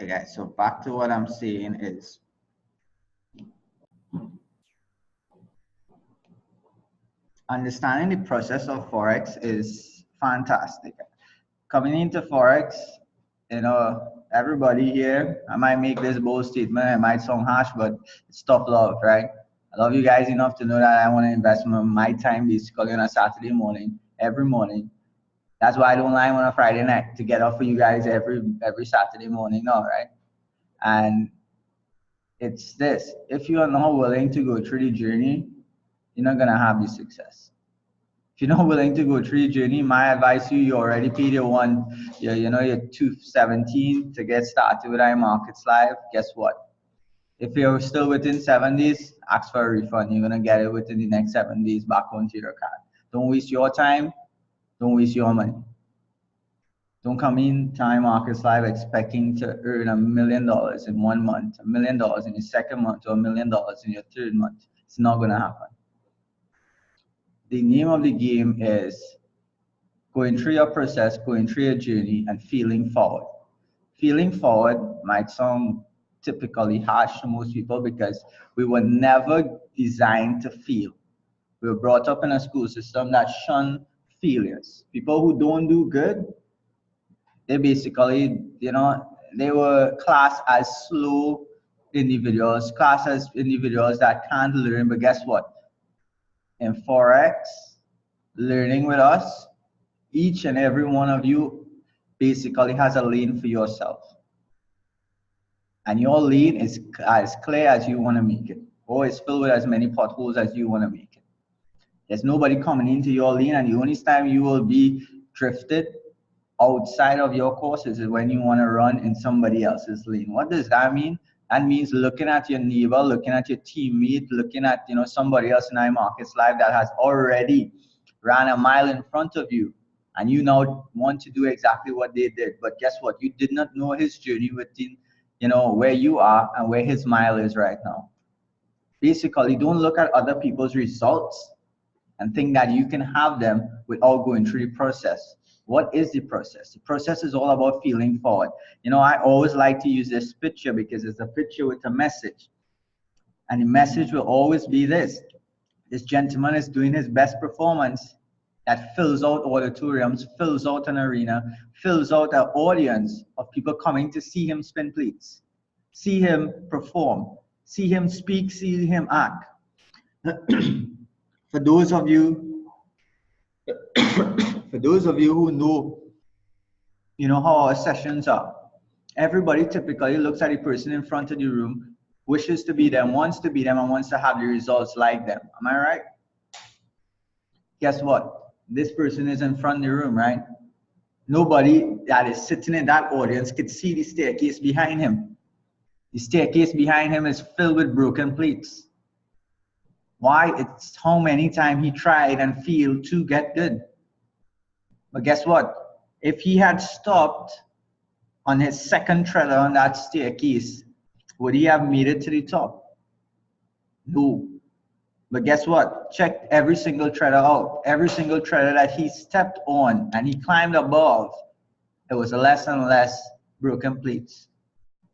Okay, so back to what I'm saying is understanding the process of Forex is fantastic. Coming into Forex, you know, everybody here, I might make this bold statement, it might sound harsh, but it's tough love, right? I love you guys enough to know that I want to invest my time basically on a Saturday morning, every morning. That's why I don't lie on a Friday night to get up for you guys every Saturday morning, all right? And it's this: if you are not willing to go through the journey, you're not gonna have the success. If you're not willing to go through the journey, my advice to you, you already paid your 217 to get started with iMarkets Live. Guess what? If you're still within 7 days, ask for a refund. You're gonna get it within the next 7 days back onto your card. Don't waste your time. Don't waste your money. Don't come in Time Markets Live expecting to earn $1 million in 1 month, $1 million in your second month, or $1 million in your third month. It's not gonna happen. The name of the game is going through your process, going through your journey, and feeling forward. Feeling forward might sound typically harsh to most people because we were never designed to feel. We were brought up in a school system that shun failures. People who don't do good, they basically, they were classed as slow individuals, classed as individuals that can't learn. But guess what? In Forex, learning with us, each and every one of you basically has a lane for yourself. And your lane is as clear as you want to make it, or it's filled with as many potholes as you want to make it. There's nobody coming into your lane, and the only time you will be drifted outside of your courses is when you want to run in somebody else's lane. What does that mean? That means looking at your neighbor, looking at your teammate, looking at somebody else in iMarkets Live that has already ran a mile in front of you, and you now want to do exactly what they did. But guess what? You did not know his journey within, where you are and where his mile is right now. Basically, don't look at other people's results and think that you can have them without going through the process. What is the process? The process is all about feeling forward. I always like to use this picture because it's a picture with a message. And the message will always be this. This gentleman is doing his best performance that fills out auditoriums, fills out an arena, fills out an audience of people coming to see him spin plates, see him perform, see him speak, see him act. For those of you who know how our sessions are, everybody typically looks at the person in front of the room, wishes to be them, wants to be them, and wants to have the results like them. Am I right? Guess what? This person is in front of the room, right? Nobody that is sitting in that audience could see the staircase behind him. The staircase behind him is filled with broken plates. Why? It's how many times he tried and failed to get good. But guess what? If he had stopped on his second treader on that staircase, would he have made it to the top? No. But guess what? Check every single treader out. Every single treader that he stepped on and he climbed above, it was less and less broken plates.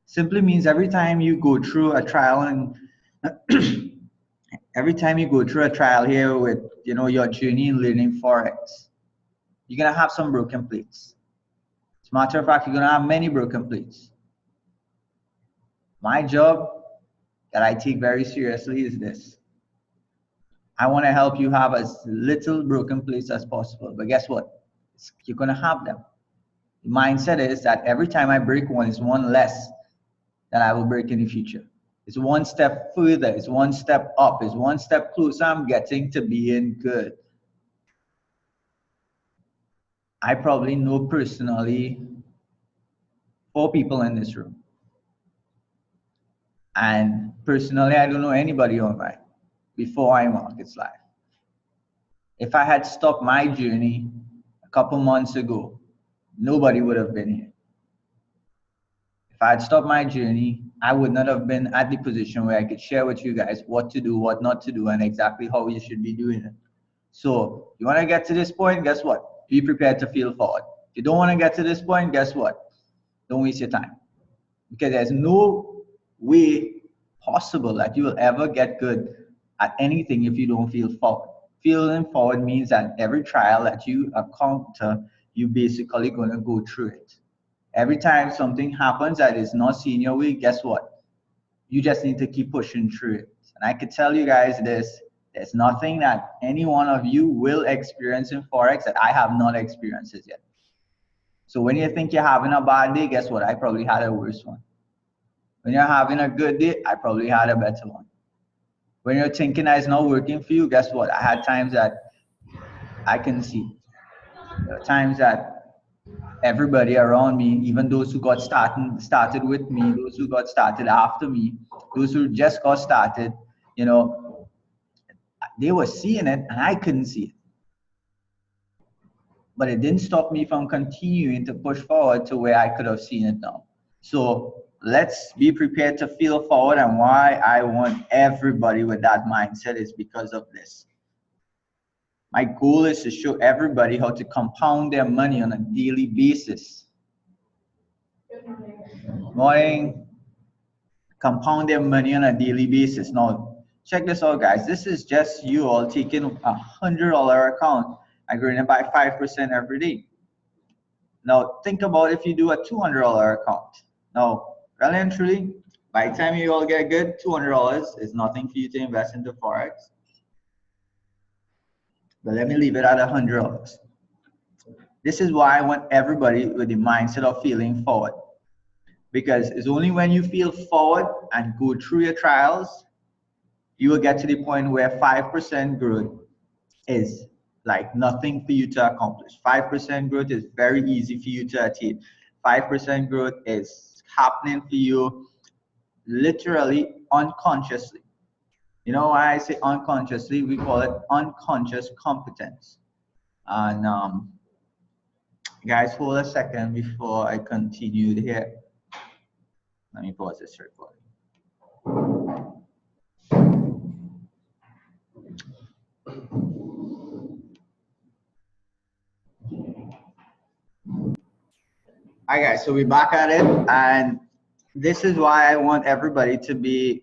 Simply means every time you go through a trial and every time you go through a trial here with your journey in learning Forex, you're gonna have some broken plates. As a matter of fact, you're gonna have many broken plates. My job that I take very seriously is this. I want to help you have as little broken plates as possible. But guess what? You're gonna have them. The mindset is that every time I break one, it's one less that I will break in the future. It's one step further, it's one step up, it's one step closer I'm getting to being good. I probably know personally 4 people in this room. And personally, I don't know anybody online before iMarkets Live. If I had stopped my journey a couple months ago, nobody would have been here. If I had stopped my journey, I would not have been at the position where I could share with you guys what to do, what not to do, and exactly how you should be doing it. So you want to get to this point, guess what? Be prepared to feel forward. If you don't want to get to this point, guess what? Don't waste your time. because there's no way possible that you will ever get good at anything if you don't feel forward. Feeling forward means that every trial that you encounter, you basically going to go through it. Every time something happens that is not seeing your way, guess what? You just need to keep pushing through it. And I could tell you guys this, there's nothing that any one of you will experience in Forex that I have not experienced it yet. So when you think you're having a bad day, guess what? I probably had a worse one. When you're having a good day, I probably had a better one. When you're thinking that it's not working for you, guess what? I had times that I can see. There are times that everybody around me, even those who got started with me, those who got started after me, those who just got started, you know, they were seeing it and I couldn't see it. But it didn't stop me from continuing to push forward to where I could have seen it now. So let's be prepared to feel forward, and why I want everybody with that mindset is because of this. My goal is to show everybody how to compound their money on a daily basis. Morning. Compound their money on a daily basis. Now, check this out, guys. This is just you all taking $100 account and growing it by 5% every day. Now, think about if you do a $200 account. Now, really and truly, by the time you all get good, $200 is nothing for you to invest into Forex. But let me leave it at $100. This is why I want everybody with the mindset of feeling forward. Because it's only when you feel forward and go through your trials, you will get to the point where 5% growth is like nothing for you to accomplish. 5% growth is very easy for you to attain. 5% growth is happening for you literally unconsciously. You know why I say unconsciously? We call it unconscious competence. And guys, hold a second before I continue here. Let me pause this recording. Alright guys, so we're back at it, and this is why I want everybody to be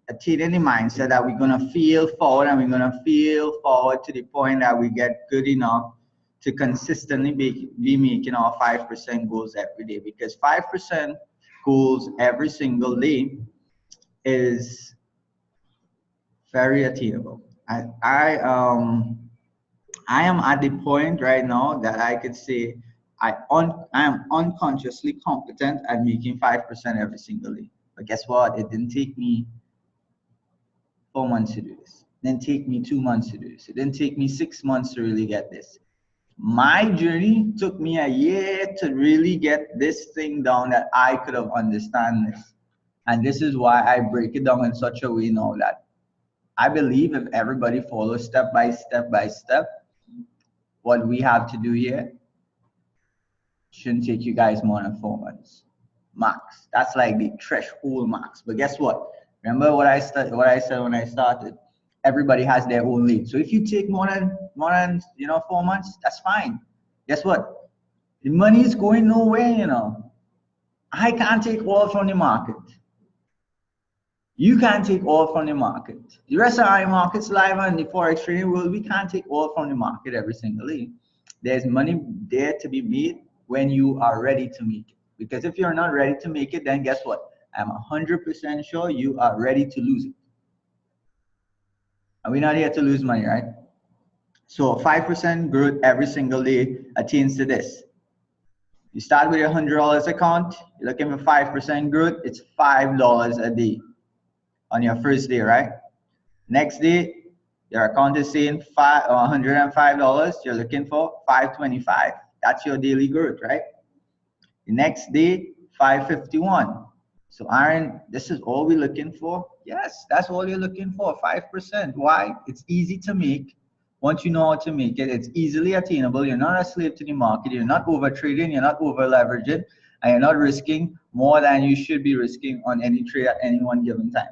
attaining the mindset that we're gonna feel forward, and we're gonna feel forward to the point that we get good enough to consistently be making our 5% goals every day, because 5% goals every single day is very attainable. I am at the point right now that I could say I am unconsciously competent at making 5% every single day. But guess what? It didn't take me 4 months to do this. It didn't take me 2 months to do this. It didn't take me 6 months to really get this. My journey took me a year to really get this thing down that I could have understand this. And this is why I break it down in such a way now that I believe if everybody follows step by step by step, what we have to do here shouldn't take you guys more than 4 months max. That's like the threshold max. But guess what? Remember what I said when I started. Everybody has their own lane. So if you take more than 4 months, that's fine. Guess what? The money is going nowhere. I can't take all from the market. You can't take all from the market. The rest of our markets live and the Forex trading world, we can't take all from the market every single day. There's money there to be made when you are ready to make it. Because if you're not ready to make it, then guess what? I'm 100% sure you are ready to lose it. And we're not here to lose money, right? So 5% growth every single day attains to this. You start with your $100 account, you're looking for 5% growth, it's $5 a day on your first day, right? Next day, your account is saying $105, you're looking for $525. That's your daily growth, right? The next day, $551. So Aaron, this is all we're looking for? Yes, that's all you're looking for, 5%. Why? It's easy to make. Once you know how to make it, it's easily attainable. You're not a slave to the market. You're not over trading. You're not over leveraging. And you're not risking more than you should be risking on any trade at any one given time.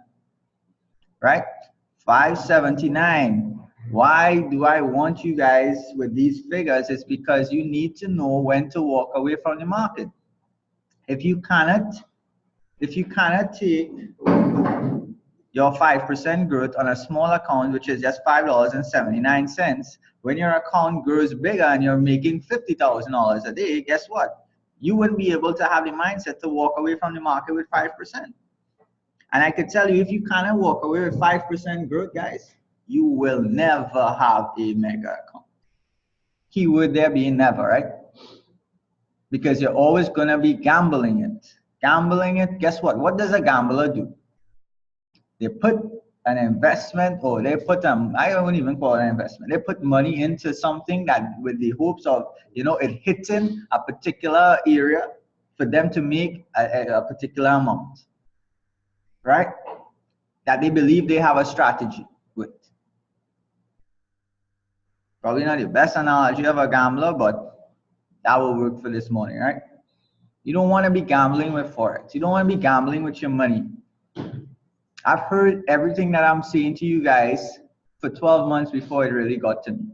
Right? 579. Why do I want you guys with these figures? It's because you need to know when to walk away from the market. If you cannot if you cannot take your 5% growth on a small account, which is just $5.79, when your account grows bigger and you're making $50,000 a day, guess what? You wouldn't be able to have the mindset to walk away from the market with 5%. And I could tell you, if you cannot walk away with 5% growth, guys, you will never have a mega account. Keyword there being never, right? Because you're always going to be gambling it. Gambling it, guess what? What does a gambler do? They put an investment, or they put I don't even call it an investment. They put money into something that with the hopes of, you know, it hitting a particular area for them to make a particular amount, right? That they believe they have a strategy with. Probably not the best analogy of a gambler, but that will work for this morning, right? You don't want to be gambling with Forex. You don't want to be gambling with your money. I've heard everything that I'm saying to you guys for 12 months before it really got to me.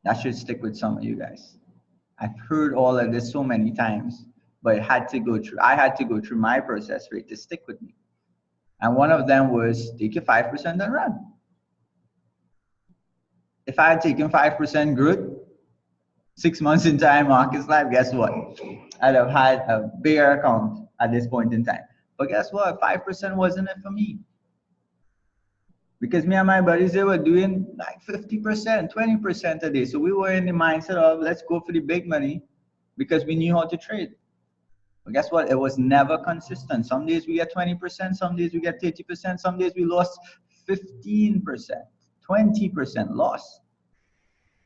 That should stick with some of you guys. I've heard all of this so many times, but it had to go through. I had to go through my process for it to stick with me. And one of them was take your 5% and run. If I had taken 5% growth, 6 months in time, markets live, guess what? I'd have had a bigger account at this point in time. But guess what? 5% wasn't it for me. Because me and my buddies, they were doing like 50%, 20% a day. So we were in the mindset of let's go for the big money because we knew how to trade. But guess what? It was never consistent. Some days we get 20%, some days we get 30%, some days we lost 15%, 20% loss.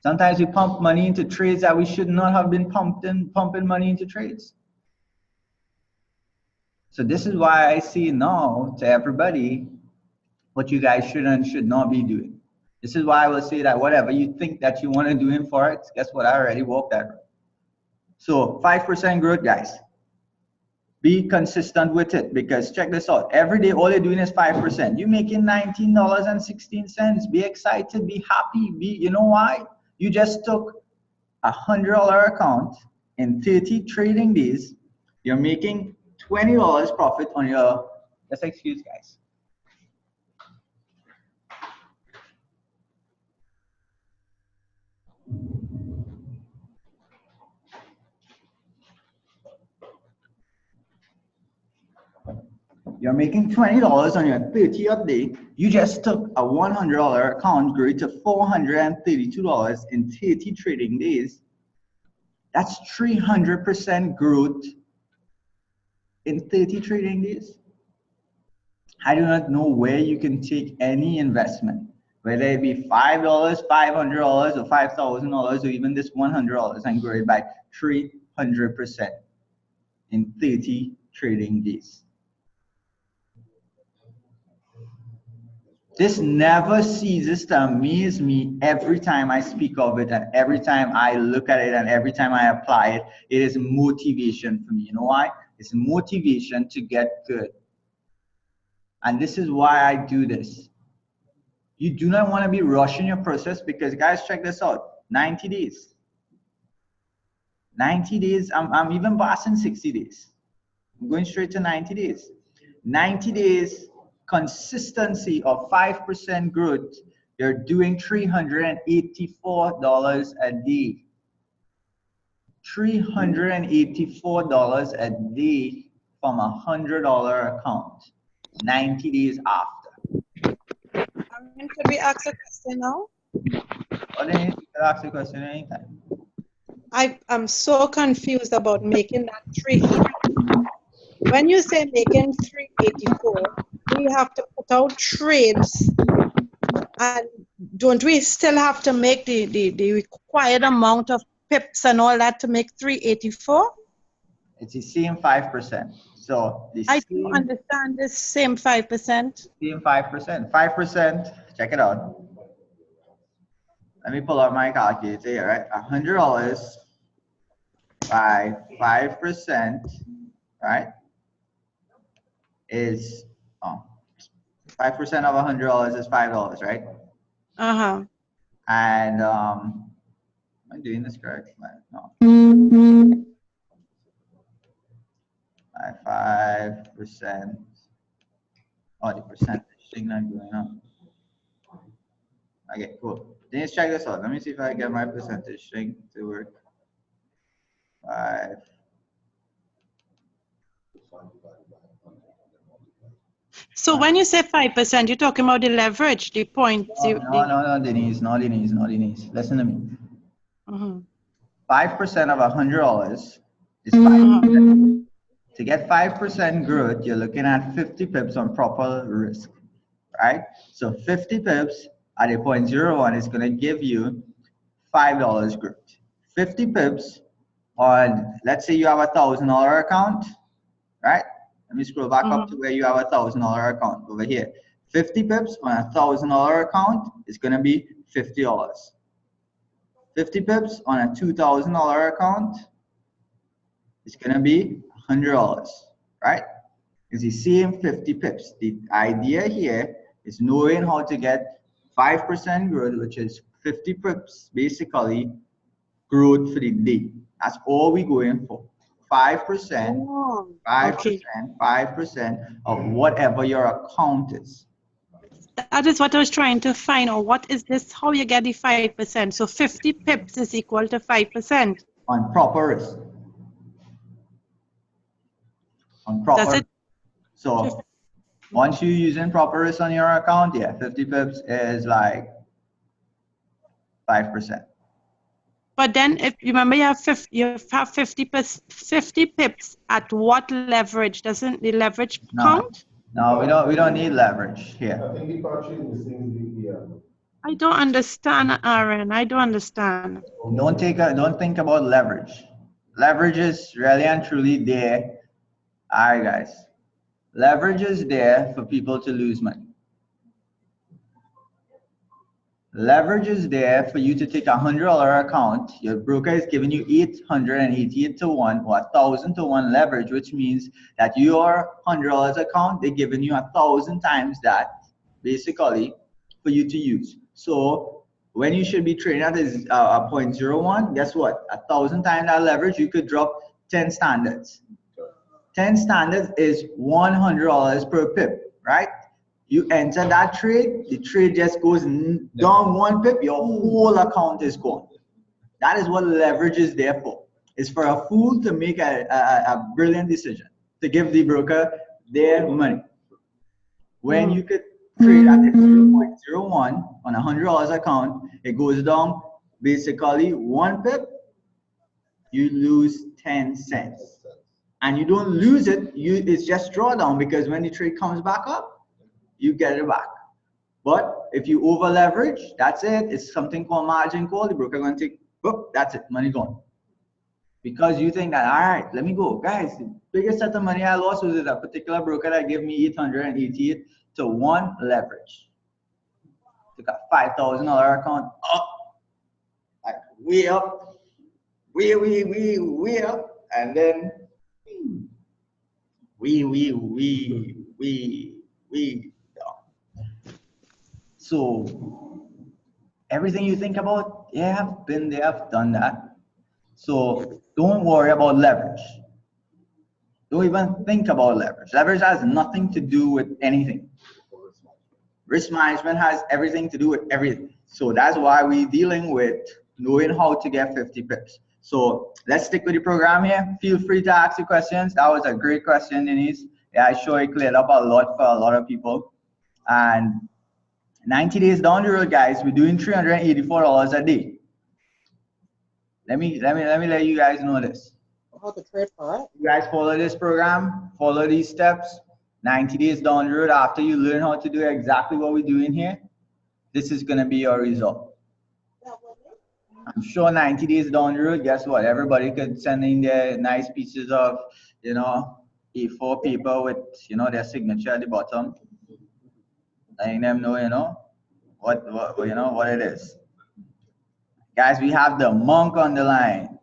Sometimes we pump money into trades that we should not have been pumping money into trades. So this is why I say no to everybody what you guys should and should not be doing. This is why I will say that whatever you think that you want to do in Forex, guess what? I already walked that road. So 5% growth, guys. Be consistent with it, because check this out. Every day, all you're doing is 5%. You're making $19.16. Be excited, be happy. You know why? You just took a $100 account in 30 trading days. You're making $20 profit on your, let's excuse guys. You're making $20 on your 30th day. You just took a $100 account, grew to $432 in 30 trading days. That's 300% growth in 30 trading days. I do not know where you can take any investment, whether it be $5, $500, or $5,000, or even this $100, and grow it by 300% in 30 trading days. This never ceases to amaze me every time I speak of it, and every time I look at it, and every time I apply it. It is motivation for me. You know why? It's motivation to get good. And this is why I do this. You do not want to be rushing your process, because guys, check this out. 90 days. 90 days, I'm even passing 60 days. I'm going straight to 90 days. 90 days. Consistency of 5% growth, you're doing $384 a day. $384 a day from a $100 account, 90 days after. Could we ask a question now? Well, then you can ask a question anytime. I'm so confused about making that 384. When you say making 384, we have to put out trades, and don't we still have to make the required amount of pips and all that to make 384? It's the same 5%. So I do understand this same 5%. Same 5%. 5%, check it out. Let me pull out my calculator here, right? $100 by 5%, right? Is 5% of $100 is $5, right? Uh-huh. And am I doing this correct? No. 5%. Oh, the percentage thing not going on. Okay, cool. Then let's check this out. Let me see if I get my percentage thing to work. 5. So when you say 5%, you're talking about the leverage, the point. No, Denise, no, Denise, no, Denise. Listen to me. 5% of $100 is 5%. To get 5% growth, you're looking at 50 pips on proper risk, right? So 50 pips at a 0.01 is going to give you $5 growth. 50 pips on, let's say you have a $1,000 account, right? Let me scroll back up to where you have a $1,000 account over here. 50 pips on a $1,000 account is going to be $50. 50 pips on a $2,000 account is going to be $100, right? It's the same 50 pips. The idea here is knowing how to get 5% growth, which is 50 pips, basically growth for the day. That's all we're going for. 5%, 5%, 5% of whatever your account is. That is what I was trying to find out. What is this? How you get the 5%? So 50 pips is equal to 5%. On proper risk. On proper. That's it. So once you're using proper risk on your account, yeah, 50 pips is like 5%. But then, if you remember, you have 50 pips at what leverage? Doesn't the leverage count? No, we don't need leverage here. I think the country is the I don't understand, Aaron. I don't understand. Don't think about leverage. Leverage is really and truly there. All right, guys. Leverage is there for people to lose money. Leverage is there for you to take a $100 account. Your broker is giving you 888 to 1 or 1,000 to 1 leverage, which means that your $100 account, they're giving you 1,000 times that, basically, for you to use. So when you should be trading at a 0.01, guess what? 1,000 times that leverage, you could drop 10 standards. 10 standards is $100 per pip, right? You enter that trade, the trade just goes down 1 pip, your whole account is gone. That is what leverage is there for. It's for a fool to make a brilliant decision, to give the broker their money. When you could trade at 0.01 on a $100 account, it goes down basically 1 pip, you lose 10 cents. And you don't lose it, it's just drawdown, because when the trade comes back up, you get it back. But if you over leverage, that's it. It's something called margin call. The broker going to take, whoop, that's it, money gone. Because you think that, all right, let me go. Guys, the biggest set of money I lost was a particular broker that gave me 888 to 1 leverage. Took a $5,000 account up, like way up, way up, and then we So everything you think about, yeah, I've been there, I've done that. So don't worry about leverage. Don't even think about leverage. Leverage has nothing to do with anything. Risk management has everything to do with everything. So that's why we're dealing with knowing how to get 50 pips. So let's stick with the program here. Feel free to ask your questions. That was a great question, Denise. Yeah, I sure it cleared up a lot for a lot of people. And 90 days down the road, guys, we're doing $384 a day. Let me let you guys know this. How to trade for it? You guys follow this program, follow these steps. 90 days down the road, after you learn how to do exactly what we're doing here, this is gonna be your result. I'm sure 90 days down the road, guess what? Everybody could send in their nice pieces of, A4 paper with, their signature at the bottom, letting them know, what it is. Guys, we have the monk on the line.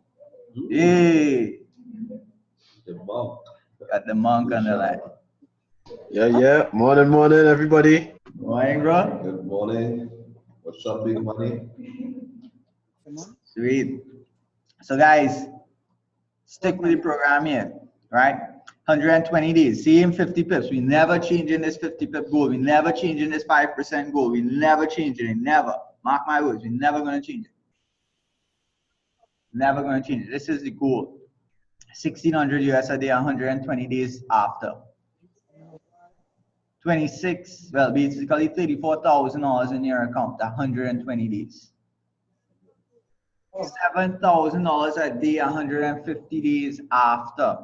Hey. The monk. Got the monk on the line. Yeah. Morning, everybody. Morning, bro. Good morning. What's up, big money? Sweet. So guys, stick with the program here, right? 120 days, same 50 pips. We never changing this 50 pip goal. We never changing this 5% goal. We never changing it. Never. Mark my words. We're never going to change it. Never going to change it. This is the goal. 1600 US a day, 120 days after. 26, well, basically $34,000 in your account, 120 days. $7,000 a day, 150 days after.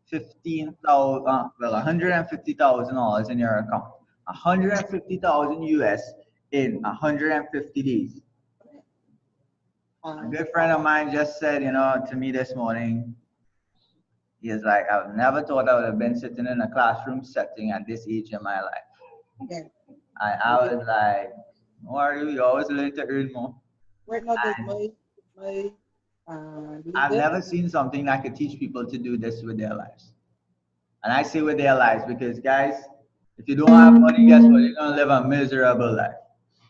15,000, well, $150,000 in your account. 150,000 US in 150 days. A good friend of mine just said, to me this morning, he's like, I've never thought I would have been sitting in a classroom setting at this age in my life. Yeah. I was like, no worry, we always learn to earn more. I've never seen something that could teach people to do this with their lives. And I say with their lives because, guys, if you don't have money, guess what? You're going to live a miserable life.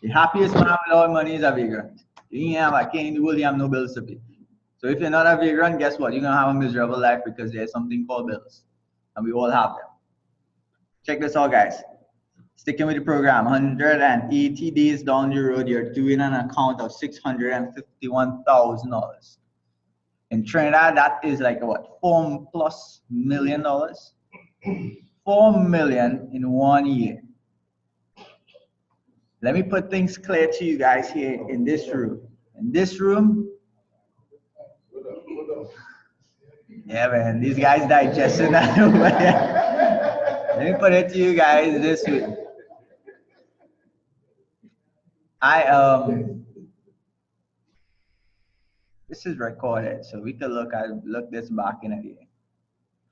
The happiest man without money is a vagrant. You ain't have a king in the world, you have no bills to pay. So if you're not a vagrant, guess what? You're going to have a miserable life because there's something called bills. And we all have them. Check this out, guys. Sticking with the program, 180 days down the road, you're doing an account of $651,000. In Trinidad, that is like what, $4+ million? $4 million in 1 year. Let me put things clear to you guys here in this room. In this room, yeah, man, these guys digesting that over there. Let me put it to you guys this way. This is recorded, so we can look this back in a day.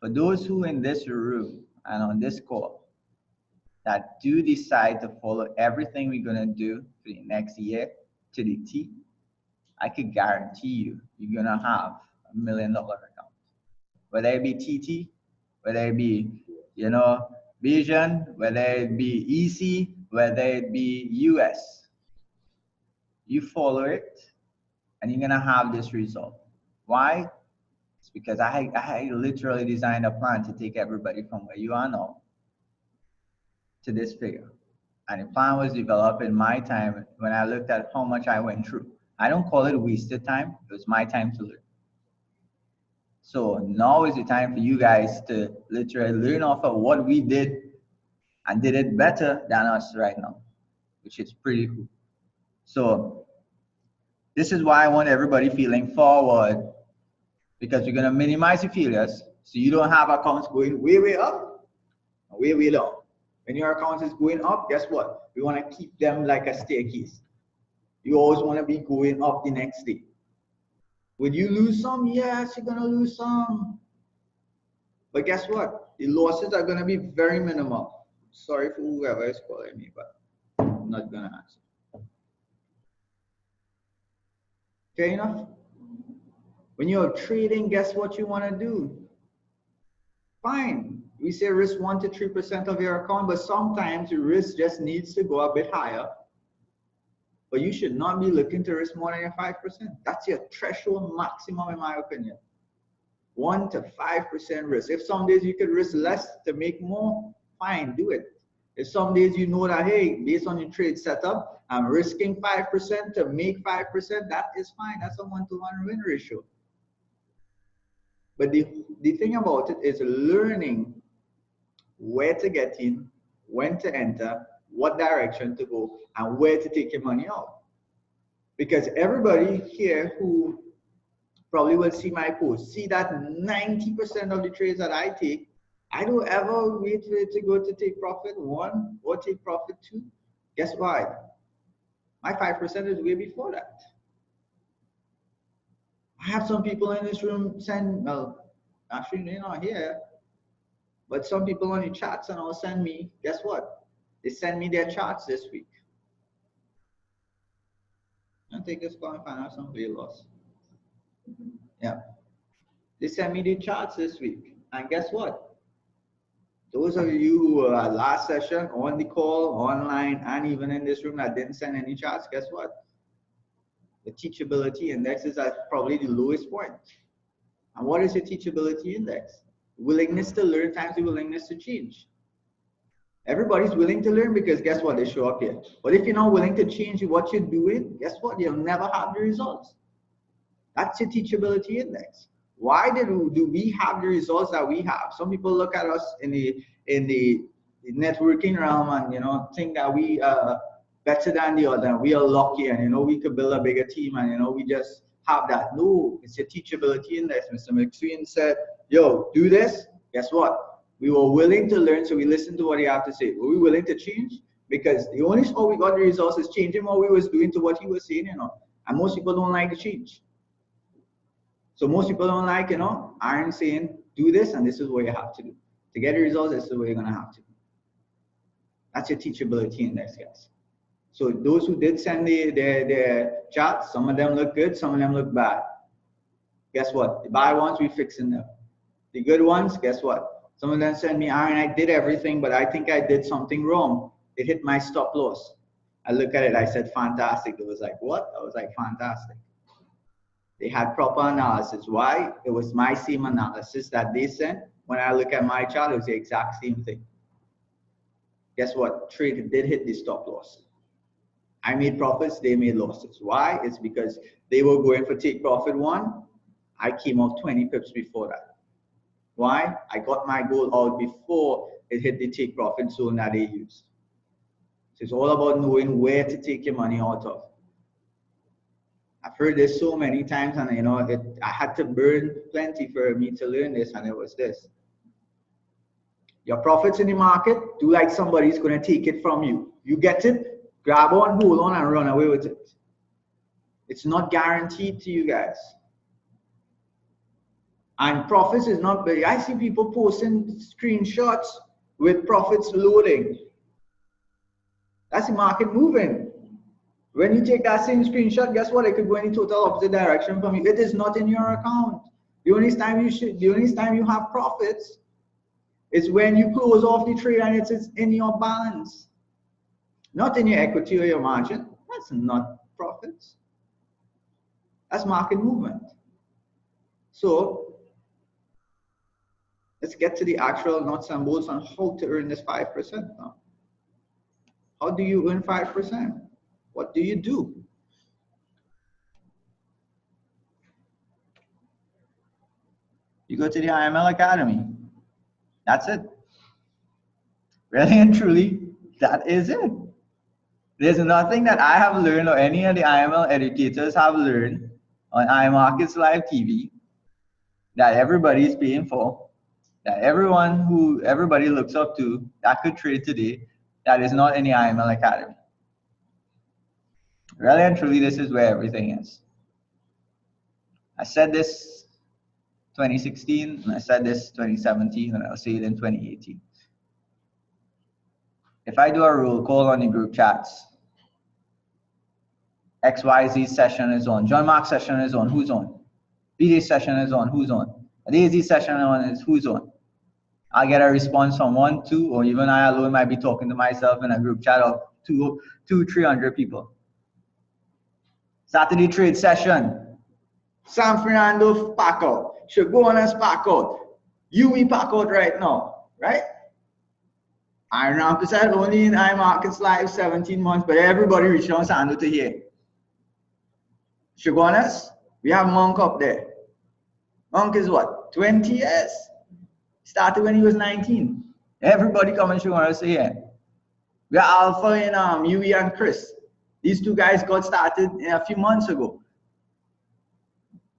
For those who in this room and on this call that do decide to follow everything we're gonna do for the next year to the T, I could guarantee you, you're gonna have $1 million account. Whether it be TT, whether it be, Vision, whether it be EC, whether it be US, you follow it and you're gonna have this result. Why? It's because I literally designed a plan to take everybody from where you are now to this figure. And the plan was developed in my time when I looked at how much I went through. I don't call it wasted time, it was my time to learn. So now is the time for you guys to literally learn off of what we did and did it better than us right now, which is pretty cool. So this is why I want everybody feeling forward, because we're going to minimize the failures so you don't have accounts going way, way up and way, way down. When your account is going up, guess what? We want to keep them like a staircase. You always want to be going up the next day. Would you lose some? Yes, you're going to lose some. But guess what? The losses are going to be very minimal. Sorry for whoever is calling me, but I'm not going to answer. Fair enough? When you're trading, guess what you want to do? Fine. We say risk 1 to 3% of your account, but sometimes the risk just needs to go a bit higher. But you should not be looking to risk more than your 5%. That's your threshold maximum, in my opinion. 1 to 5% risk. If some days you could risk less to make more, fine, do it. If some days you know that, hey, based on your trade setup, I'm risking 5% to make 5%, that is fine. That's a 1-to-1 win ratio. But the thing about it is learning where to get in, when to enter, what direction to go, and where to take your money out. Because everybody here who probably will see my post, see that 90% of the trades that I take, I don't ever wait for it to go to take profit 1 or take profit 2. Guess why? My 5% is way before that. I have some people in this room send, well, actually they're not here, but some people on the chats and all send me, guess what? They send me their charts this week. I think it's called financial weight loss. Yeah. They send me the charts this week. And guess what? Those of you who were at last session, on the call, online, and even in this room that didn't send any charts, guess what? The teachability index is at probably the lowest point. And what is your teachability index? Willingness to learn times the willingness to change. Everybody's willing to learn because guess what? They show up here. But if you're not willing to change what you're doing, guess what? You'll never have the results. That's your teachability index. Why do we have the results that we have? Some people look at us in the networking realm and think that we are better than the other. We are lucky and we could build a bigger team and we just have that. No, it's your teachability index. Mr. McSween said, yo, do this. Guess what? We were willing to learn, so we listened to what he had to say. Were we willing to change? Because the only how we got the results is changing what we was doing to what he was saying, And most people don't like to change. So most people don't like, Aaron saying, do this, and this is what you have to do. To get the results, this is what you're going to have to do. That's your teachability index, guys. So those who did send their charts, some of them look good, some of them look bad. Guess what? The bad ones, we're fixing them. The good ones, guess what? Some of them send me, Aaron, I did everything, but I think I did something wrong. It hit my stop loss. I look at it, I said, fantastic. It was like, what? I was like, fantastic. They had proper analysis. Why? It was my same analysis that they sent. When I look at my chart, it was the exact same thing. Guess what? Trade did hit the stop loss. I made profits, they made losses. Why? It's because they were going for take profit 1. I came out 20 pips before that. Why? I got my goal out before it hit the take profit zone that they used. So it's all about knowing where to take your money out of. I've heard this so many times, and I had to burn plenty for me to learn this, and it was this. Your profits in the market, do like somebody's going to take it from you. You get it, grab on, hold on, and run away with it. It's not guaranteed to you guys. And profits is not big. I see people posting screenshots with profits loading. That's the market moving. When you take that same screenshot, guess what? It could go in the total opposite direction from you. It is not in your account. The only time you have profits is when you close off the trade and it's in your balance. Not in your equity or your margin. That's not profits. That's market movement. So let's get to the actual nuts and bolts on how to earn this 5% now. How do you earn 5%? What do you do? You go to the IML Academy. That's it. Really and truly, that is it. There's nothing that I have learned or any of the IML educators have learned on iMarkets Live TV that everybody is paying for, that everybody looks up to that could trade today, that is not in the IML Academy. Really and truly, this is where everything is. I said this 2016, and I said this 2017, and I'll say it in 2018. If I do a roll call on the group chats, XYZ session is on, John Mark session is on, who's on? BJ session is on, who's on? AZ session on is who's on? I'll get a response from 1, 2, or even I alone might be talking to myself in a group chat of 300 people. Saturday trade session. San Fernando pack out. Shogunas pack out. UE pack out right now, right? Iron Markets said only in iMarkets Live 17 months, but everybody reached out Sando to hear. Shogunas, we have Monk up there. Monk is what? 20 years. Started when he was 19. Everybody coming Shogunas to hear. We are Alpha and UE and Chris. These two guys got started a few months ago.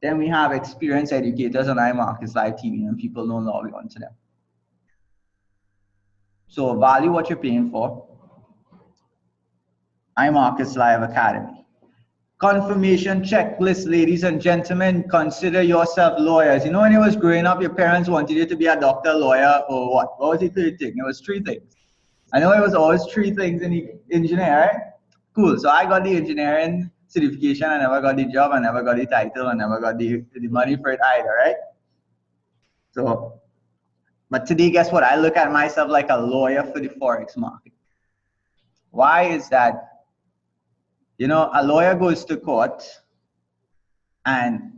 Then we have experienced educators on iMarkets Live TV, and people don't log on to them. So value what you're paying for. iMarkets Live Academy. Confirmation checklist, ladies and gentlemen. Consider yourself lawyers. You know, when you was growing up, your parents wanted you to be a doctor, lawyer, or what? What was the third thing? It was 3 things. I know it was always 3 things in the engineering. Cool. So I got the engineering certification. I never got the job. I never got the title. I never got the money for it either, right? So, but today, guess what? I look at myself like a lawyer for the Forex market. Why is that? You know, a lawyer goes to court and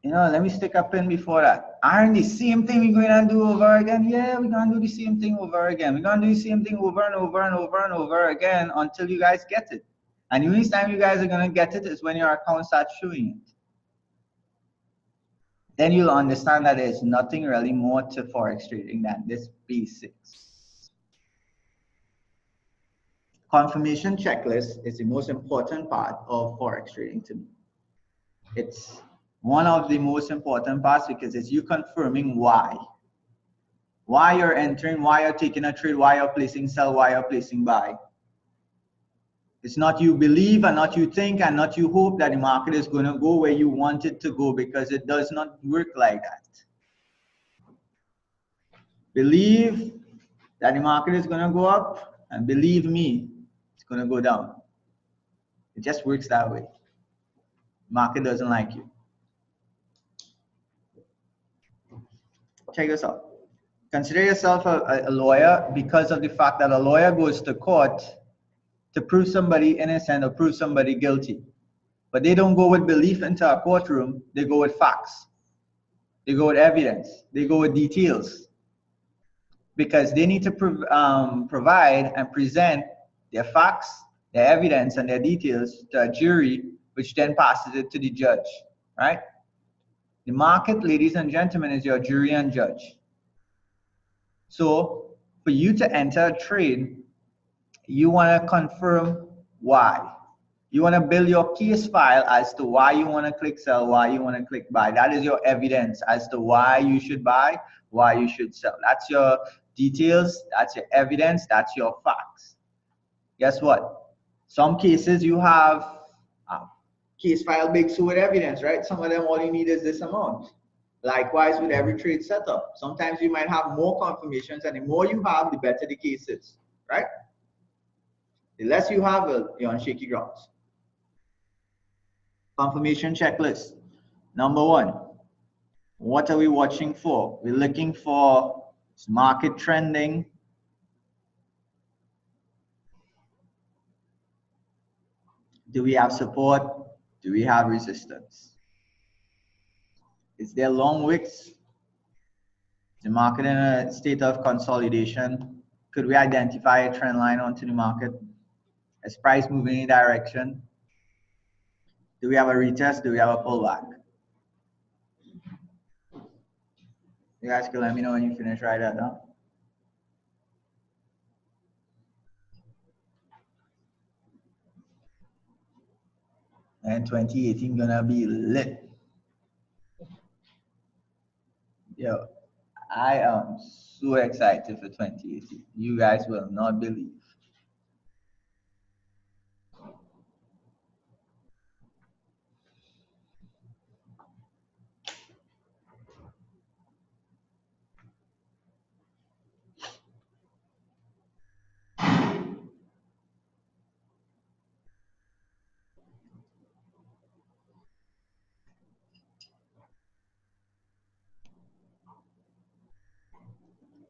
let me stick a pin before that. Aren't the same thing we're going to do over again? Yeah, we're going to do the same thing over again. We're going to do the same thing over and over and over and over again until you guys get it. And the only time you guys are going to get it is when your account starts showing it. Then you'll understand that there's nothing really more to Forex trading than this basics. Confirmation checklist is the most important part of Forex trading to me. It's one of the most important parts because it's you confirming why. Why you're entering, why you're taking a trade, why you're placing sell, why you're placing buy. It's not you believe and not you think and not you hope that the market is going to go where you want it to go, because it does not work like that. Believe that the market is going to go up, and believe me, it's going to go down. It just works that way. Market doesn't like you. Check this out. Consider yourself a lawyer because of the fact that a lawyer goes to court to prove somebody innocent or prove somebody guilty. But they don't go with belief into a courtroom, they go with facts. They go with evidence. They go with details. Because they need to provide and present their facts, their evidence, and their details to a jury, which then passes it to the judge, right? The market, ladies and gentlemen, is your jury and judge. So for you to enter a trade, you want to confirm why. You want to build your case file as to why you want to click sell, why you want to click buy. That is your evidence as to why you should buy, why you should sell. That's your details, that's your evidence, that's your facts. Guess what? Some cases you have case file big so with evidence, right? Some of them all you need is this amount. Likewise with every trade setup. Sometimes you might have more confirmations, and the more you have, the better the case is, right? The less you have, you're on shaky grounds. Confirmation checklist. Number one, what are we watching for? We're looking for market trending. Do we have support? Do we have resistance? Is there long wicks? Is the market in a state of consolidation? Could we identify a trend line onto the market? Is price moving in a direction? Do we have a retest? Do we have a pullback? You guys can let me know when you finish right that down. And 2018 gonna be lit. Yo, I am so excited for 2018. You guys will not believe.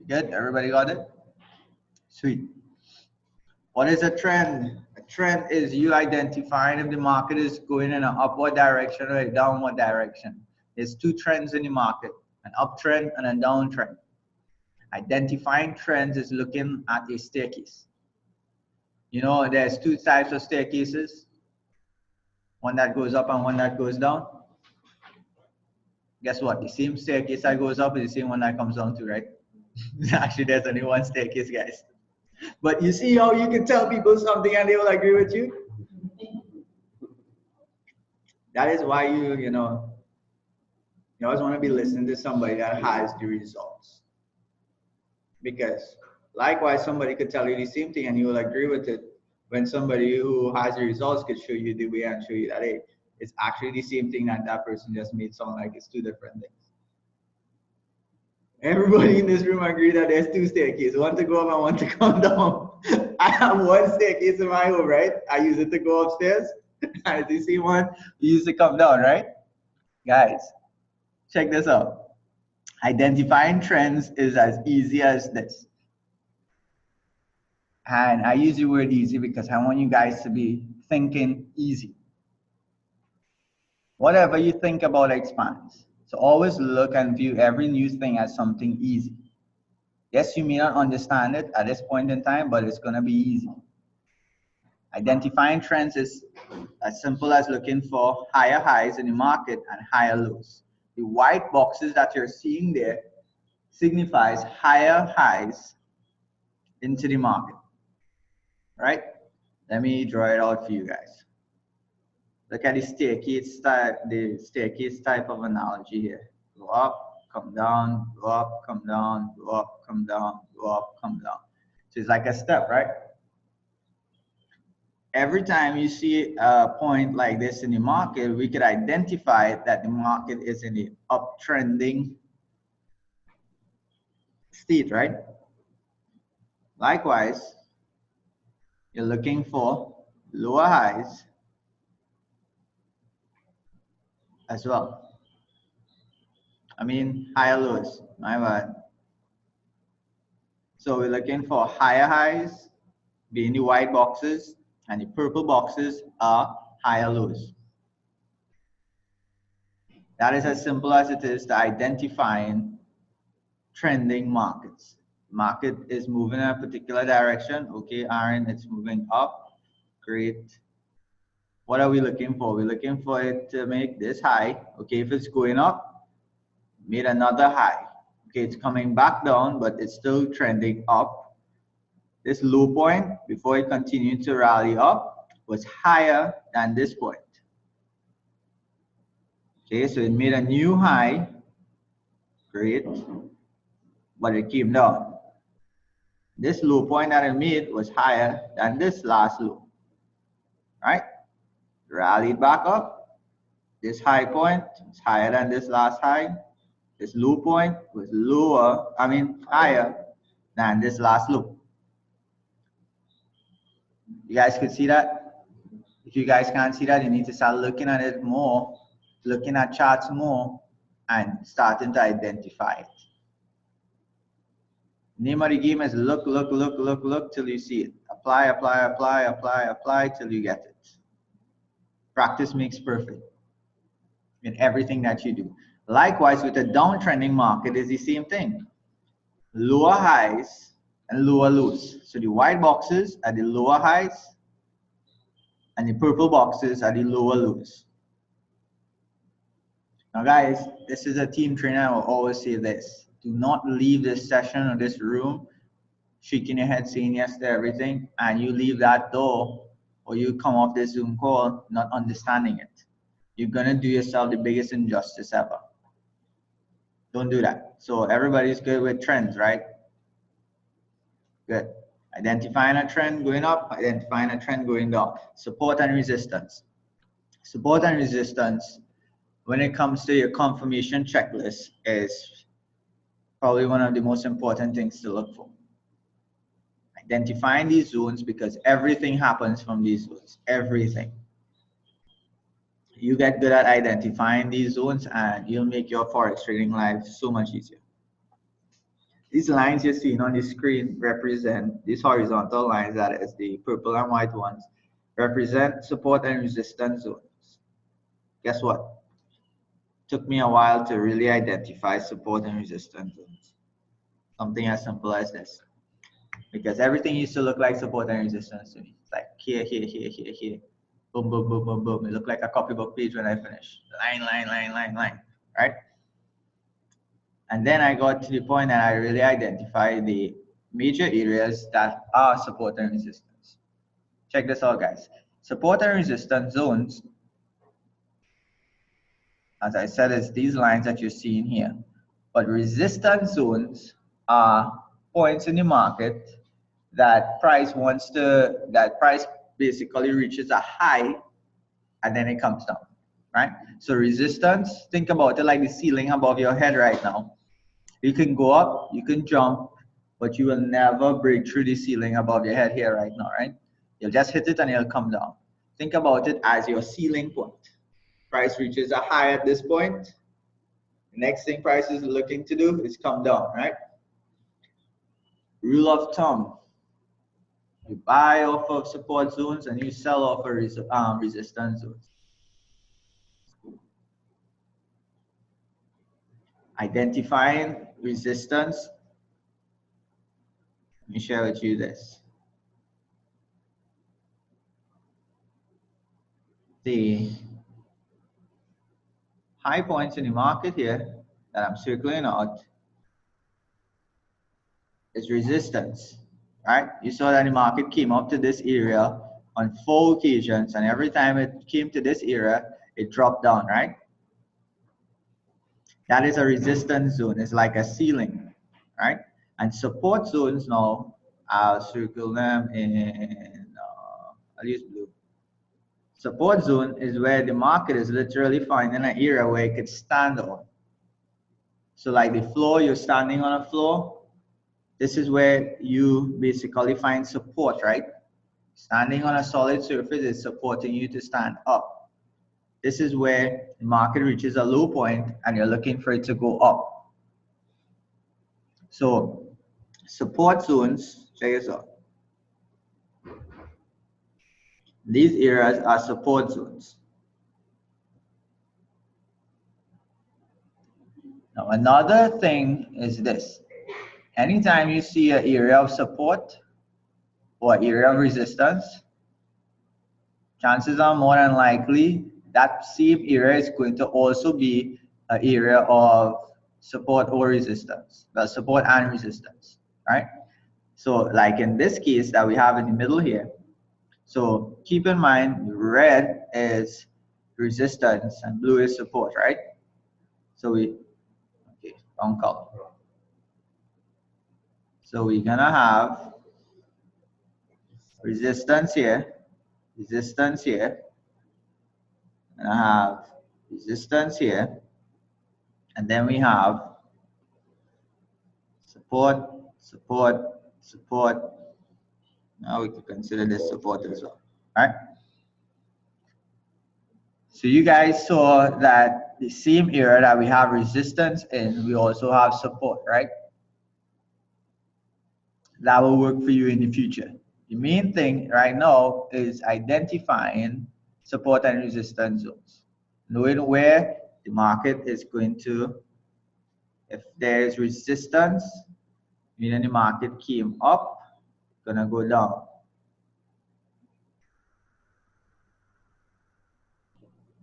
Good? Everybody got it? Sweet. What is a trend? A trend is you identifying if the market is going in an upward direction or a downward direction. There's two trends in the market, an uptrend and a downtrend. Identifying trends is looking at a staircase. You know, there's two types of staircases, one that goes up and one that goes down. Guess what? The same staircase that goes up is the same one that comes down to, right? Actually, there's only one staircase, guys. But you see how you can tell people something and they will agree with you? That is why you always want to be listening to somebody that has the results. Because likewise, somebody could tell you the same thing and you will agree with it, when somebody who has the results could show you the way and show you that, hey, it's actually the same thing that that person just made sound like it's two different things. Everybody in this room agree that there's two staircases, one to go up and one to come down. I have one staircase in my home, right? I use it to go upstairs. I do see one, you use it to come down, right? Guys, check this out. Identifying trends is as easy as this. And I use the word easy because I want you guys to be thinking easy. Whatever you think about expands. So always look and view every new thing as something easy. Yes, you may not understand it at this point in time, but it's going to be easy. Identifying trends is as simple as looking for higher highs in the market and higher lows. The white boxes that you're seeing there signifies higher highs into the market, right? Let me draw it out for you guys. Look at the staircase type of analogy here. Go up, come down, go up, come down, go up, come down, go up, come down. So it's like a step, right? Every time you see a point like this in the market, we could identify that the market is in the uptrending state, right? Likewise, you're looking for lower highs as well. I mean, higher lows, my bad. So we're looking for higher highs, being the white boxes, and the purple boxes are higher lows. That is as simple as it is to identifying trending markets. Market is moving in a particular direction. Okay, Aaron, it's moving up. Great. What are we looking for? We're looking for it to make this high. Okay, if it's going up, made another high. Okay, it's coming back down, but it's still trending up. This low point, before it continued to rally up, was higher than this point. Okay, so it made a new high. Great. But it came down. This low point that it made was higher than this last low. Right? Rallied back up. This high point is higher than this last high. This low point was higher than this last low. You guys could see that? If you guys can't see that, you need to start looking at it more, looking at charts more, and starting to identify it. Name of the game is look till you see it. Apply till you get it. Practice makes perfect in everything that you do. Likewise, with a downtrending market, is the same thing. Lower highs and lower lows. So the white boxes are the lower highs, and the purple boxes are the lower lows. Now guys, this is a team trainer. I will always say this. Do not leave this session or this room shaking your head saying yes to everything, and you leave that door or you come off this Zoom call not understanding it. You're gonna do yourself the biggest injustice ever. Don't do that. So everybody's good with trends, right? Good. Identifying a trend going up, identifying a trend going down. Support and resistance. Support and resistance, when it comes to your confirmation checklist, is probably one of the most important things to look for. Identifying these zones, because everything happens from these zones. Everything. You get good at identifying these zones and you'll make your forex trading life so much easier. These lines you're seeing on the screen represent, these horizontal lines, that is the purple and white ones, represent support and resistance zones. Guess what? Took me a while to really identify support and resistance zones. Something as simple as this. Because everything used to look like support and resistance to me. It's like here. Boom, boom, boom, boom, boom. It looked like a copybook page when I finished. Line, right? And then I got to the point that I really identified the major areas that are support and resistance. Check this out, guys. Support and resistance zones, as I said, is these lines that you're seeing here. But resistance zones are points in the market that price basically reaches a high and then it comes down, right? So resistance, think about it like the ceiling above your head right now. You can go up, you can jump, but you will never break through the ceiling above your head here right now, right? You'll just hit it and it'll come down. Think about it as your ceiling point. Price reaches a high at this point. The next thing price is looking to do is come down, right? Rule of thumb. You buy off of support zones and you sell off of resistance zones. identifying resistance. Let me share with you this. The high points in the market here that I'm circling out is resistance, right? You saw that the market came up to this area on 4 occasions, and every time it came to this area, it dropped down, right? That is a resistance zone. It's like a ceiling, right? And support zones now, I'll circle them in, I'll use blue. Support zone is where the market is literally finding an area where it could stand on. So like the floor, you're standing on a floor. This is where you basically find support, right? Standing on a solid surface is supporting you to stand up. This is where the market reaches a low point and you're looking for it to go up. So support zones, check this out. These areas are support zones. Now another thing is this. Anytime you see an area of support or area of resistance, chances are more than likely that same area is going to also be an area of support or resistance, well, support and resistance, right? So like in this case that we have in the middle here, so keep in mind red is resistance and blue is support, right? So we, okay, wrong color. So we're gonna have resistance here, and I have resistance here, and then we have support, support, support. Now we can consider this support as well, right? So you guys saw that the same area that we have resistance in, we also have support, right? That will work for you in the future. The main thing right now is identifying support and resistance zones, knowing where the market is going to, if there is resistance, meaning the market came up, gonna go down.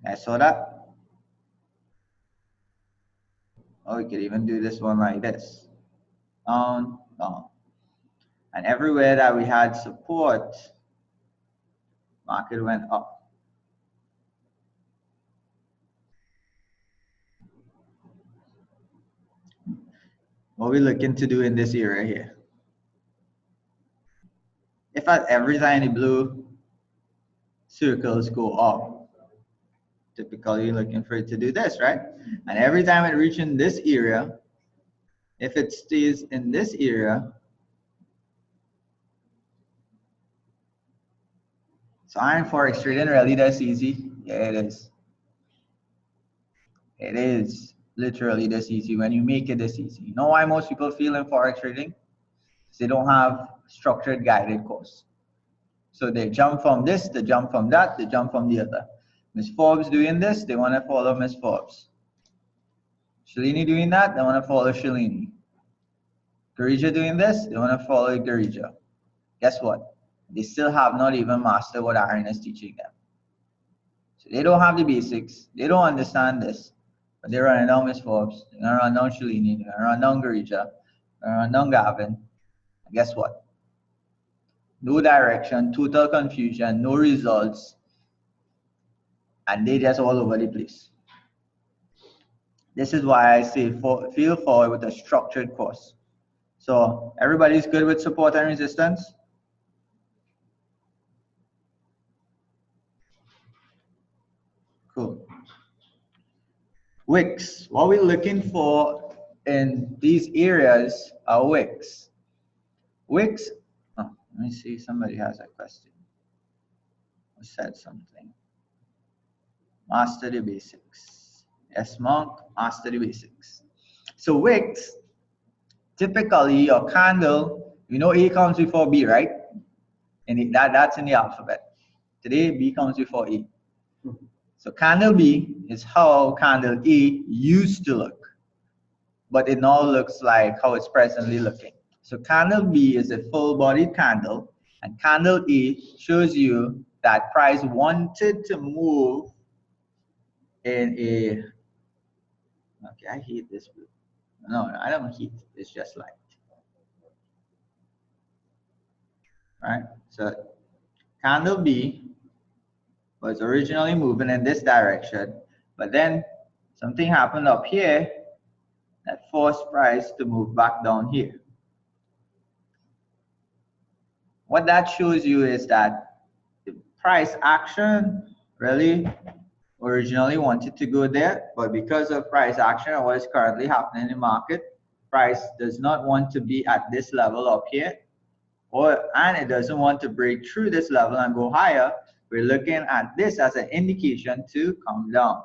I saw that. Oh, we could even do this one like this. Down, down. And everywhere that we had support, market went up. What we're looking to do in this area here. If at every time the blue circles go up, typically you're looking for it to do this, right? And every time it reaches this area, if it stays in this area, so iron forex trading really this easy? Yeah, it is. It is literally this easy when you make it this easy. You know why most people fail in forex trading? They don't have structured guided course. So they jump from this, they jump from that, they jump from the other. Miss Forbes doing this, they want to follow Miss Forbes. Shalini doing that, they want to follow Shalini. Garija doing this, they want to follow Garija. Guess what? They still have not even mastered what Aaron is teaching them. So they don't have the basics, they don't understand this, but they're running down Miss Forbes, they're going to run down Shalini, they're going to run down Garija, they're going to run down Gavin. And guess what? No direction, total confusion, no results, and they just all over the place. This is why I say feel forward with a structured course. So everybody's good with support and resistance? Cool. Wicks. What we're looking for in these areas are wicks. Wicks. Oh, let me see. Somebody has a question. Who said something? Master the basics. Yes, Monk. Master the basics. So wicks. Typically, your candle. You know A comes before B, right? And that's in the alphabet. Today, B comes before A. So candle B is how candle A used to look. but it now looks like how it's presently looking. So candle B is a full-bodied candle, and candle A shows you that price wanted to move in a, okay, I hate this blue. No, I don't heat, it's just light. Right? So candle B was originally moving in this direction, but then something happened up here that forced price to move back down here. What that shows you is that the price action really originally wanted to go there, but because of price action and what is currently happening in the market, price does not want to be at this level up here, and it doesn't want to break through this level and go higher. We're looking at this as an indication to come down.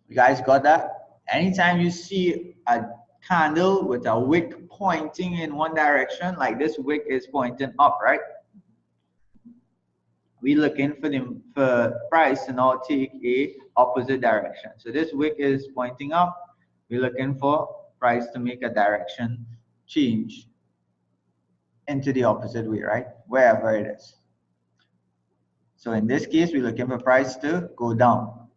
You guys got that? Anytime you see a candle with a wick pointing in one direction, like this wick is pointing up, right? We're looking for price to now take a opposite direction. So this wick is pointing up. We're looking for price to make a direction change into the opposite way, right? Wherever it is. So in this case, we're looking for price to go down.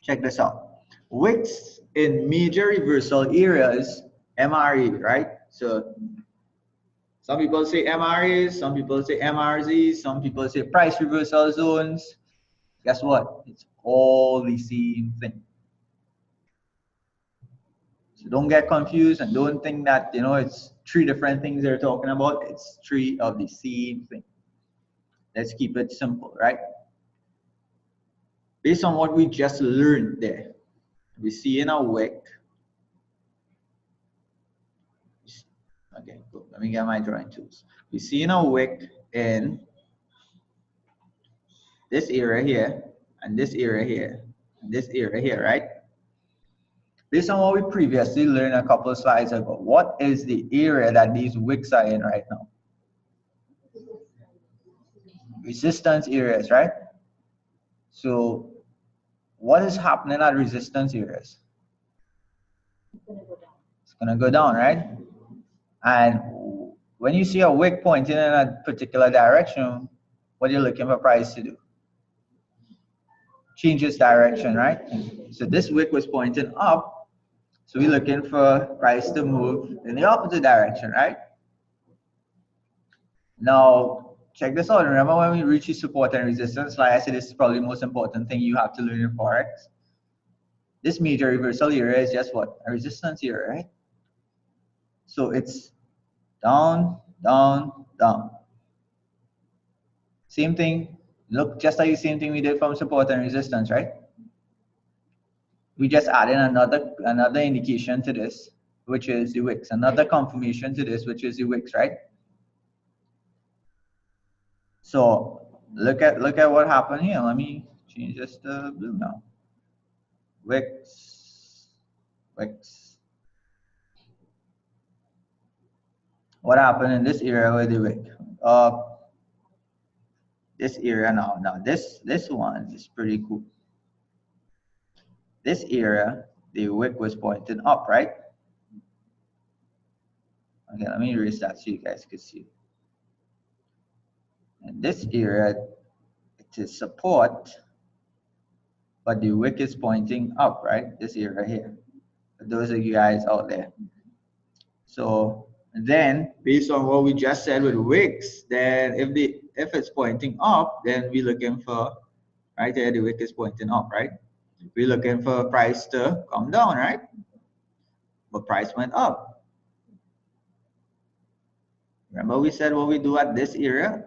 Check this out. Wicks in major reversal areas, MRE, right? So some people say MREs, some people say MRZs, some people say price reversal zones. Guess what? It's all the same thing. So don't get confused and don't think that, you know, it's three different things they're talking about. It's three of the same thing. Let's keep it simple, right? Based on what we just learned there, we see in a wick. Okay, cool. Let me get my drawing tools. We see in a wick in this area here, and this area here, and this area here, right? Based on what we previously learned a couple of slides ago, what is the area that these wicks are in right now? Resistance areas, right? So what is happening at resistance areas? It's gonna go down, right? And when you see a wick pointing in a particular direction, what are you looking for price to do? Change its direction, right? So this wick was pointing up, so we're looking for price to move in the opposite direction, right? Now, check this out. Remember when we reach the support and resistance, like I said, this is probably the most important thing you have to learn in Forex. This major reversal area is just what? A resistance area, right? So it's down, down, down. Same thing. Look, just like the same thing we did from support and resistance, right? We just added another indication to this, which is the wicks. Another confirmation to this, which is the wicks, right? So look at what happened here. Let me change this to blue now. Wicks, wicks. What happened in this area with the wick? This area now. Now this one is pretty cool. This area, the wick was pointing up, right? Okay, let me erase that so you guys can see. And this area, it is support, but the wick is pointing up, right? This area here. For those of you guys out there. So then, based on what we just said with wicks, then if it's pointing up, then we're looking for, right there, the wick is pointing up, right? We're looking for price to come down, right? But price went up. Remember we said what we do at this area?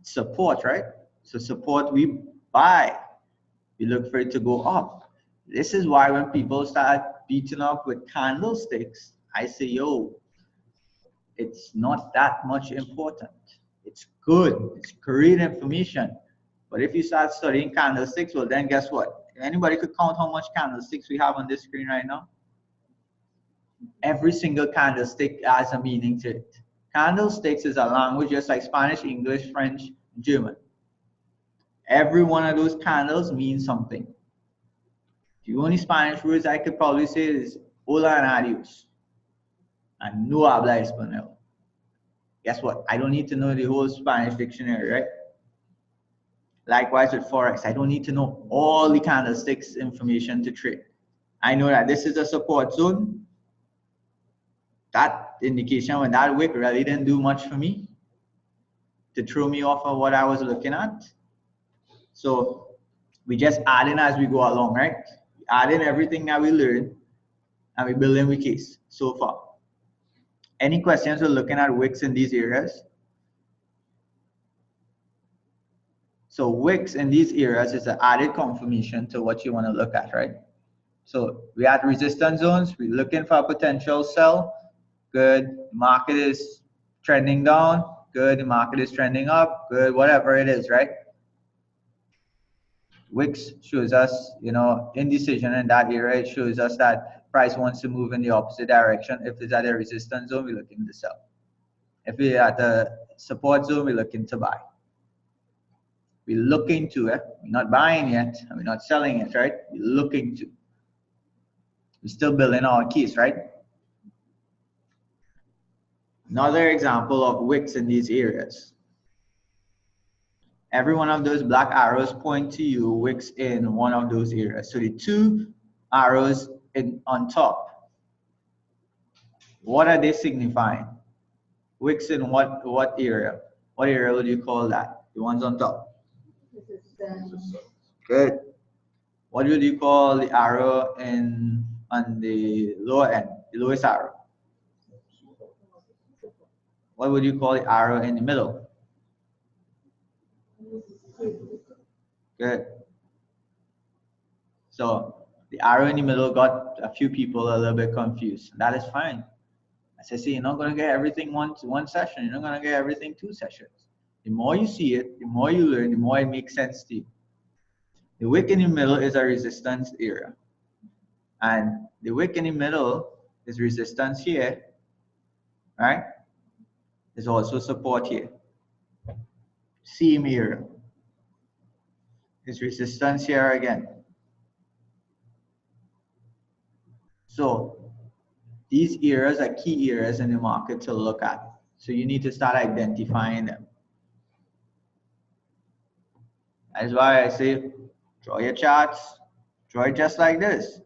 Support, right? So support we buy. We look for it to go up. This is why when people start beating up with candlesticks, I say, yo, it's not that much important. It's good. It's great information. But if you start studying candlesticks, well, then guess what? Anybody could count how much candlesticks we have on this screen right now? Every single candlestick has a meaning to it. Candlesticks is a language just like Spanish, English, French, German. Every one of those candles means something. The only Spanish words I could probably say is hola and adios. And no habla español. Guess what? I don't need to know the whole Spanish dictionary, right? Likewise with Forex, I don't need to know all the candlesticks information to trade. I know that this is a support zone. That indication when that wick really didn't do much for me to throw me off of what I was looking at. So we just add in as we go along, right? We add in everything that we learn and we build in the case so far. Any questions we're looking at wicks in these areas? So wicks in these areas is an added confirmation to what you want to look at, right? So we had resistance zones. We're looking for a potential sell. Good. Market is trending down. Good. The market is trending up. Good. Whatever it is, right? Wicks shows us, you know, indecision in that area. It shows us that price wants to move in the opposite direction. If it's at a resistance zone, we're looking to sell. If we're at the support zone, we're looking to buy. We're looking to it. We're not buying yet, and we're not selling it, right? We're looking to. We're still building our case, right? Another example of wicks in these areas. Every one of those black arrows point to you wicks in one of those areas. So the two arrows on top, what are they signifying? Wicks in what area? What area would you call that? The ones on top. Good. What would you call the arrow on the lower end, the lowest arrow? What would you call the arrow in the middle? Good. So the arrow in the middle got a few people a little bit confused. That is fine. As I say, you're not going to get everything one session. You're not going to get everything 2 sessions. The more you see it, the more you learn, the more it makes sense to you. The wick in the middle is a resistance area. And the wick in the middle is resistance here, right? There's also support here. Same area. There's resistance here again. So these areas are key areas in the market to look at. So you need to start identifying them. That's why I say, draw your charts, draw it just like this.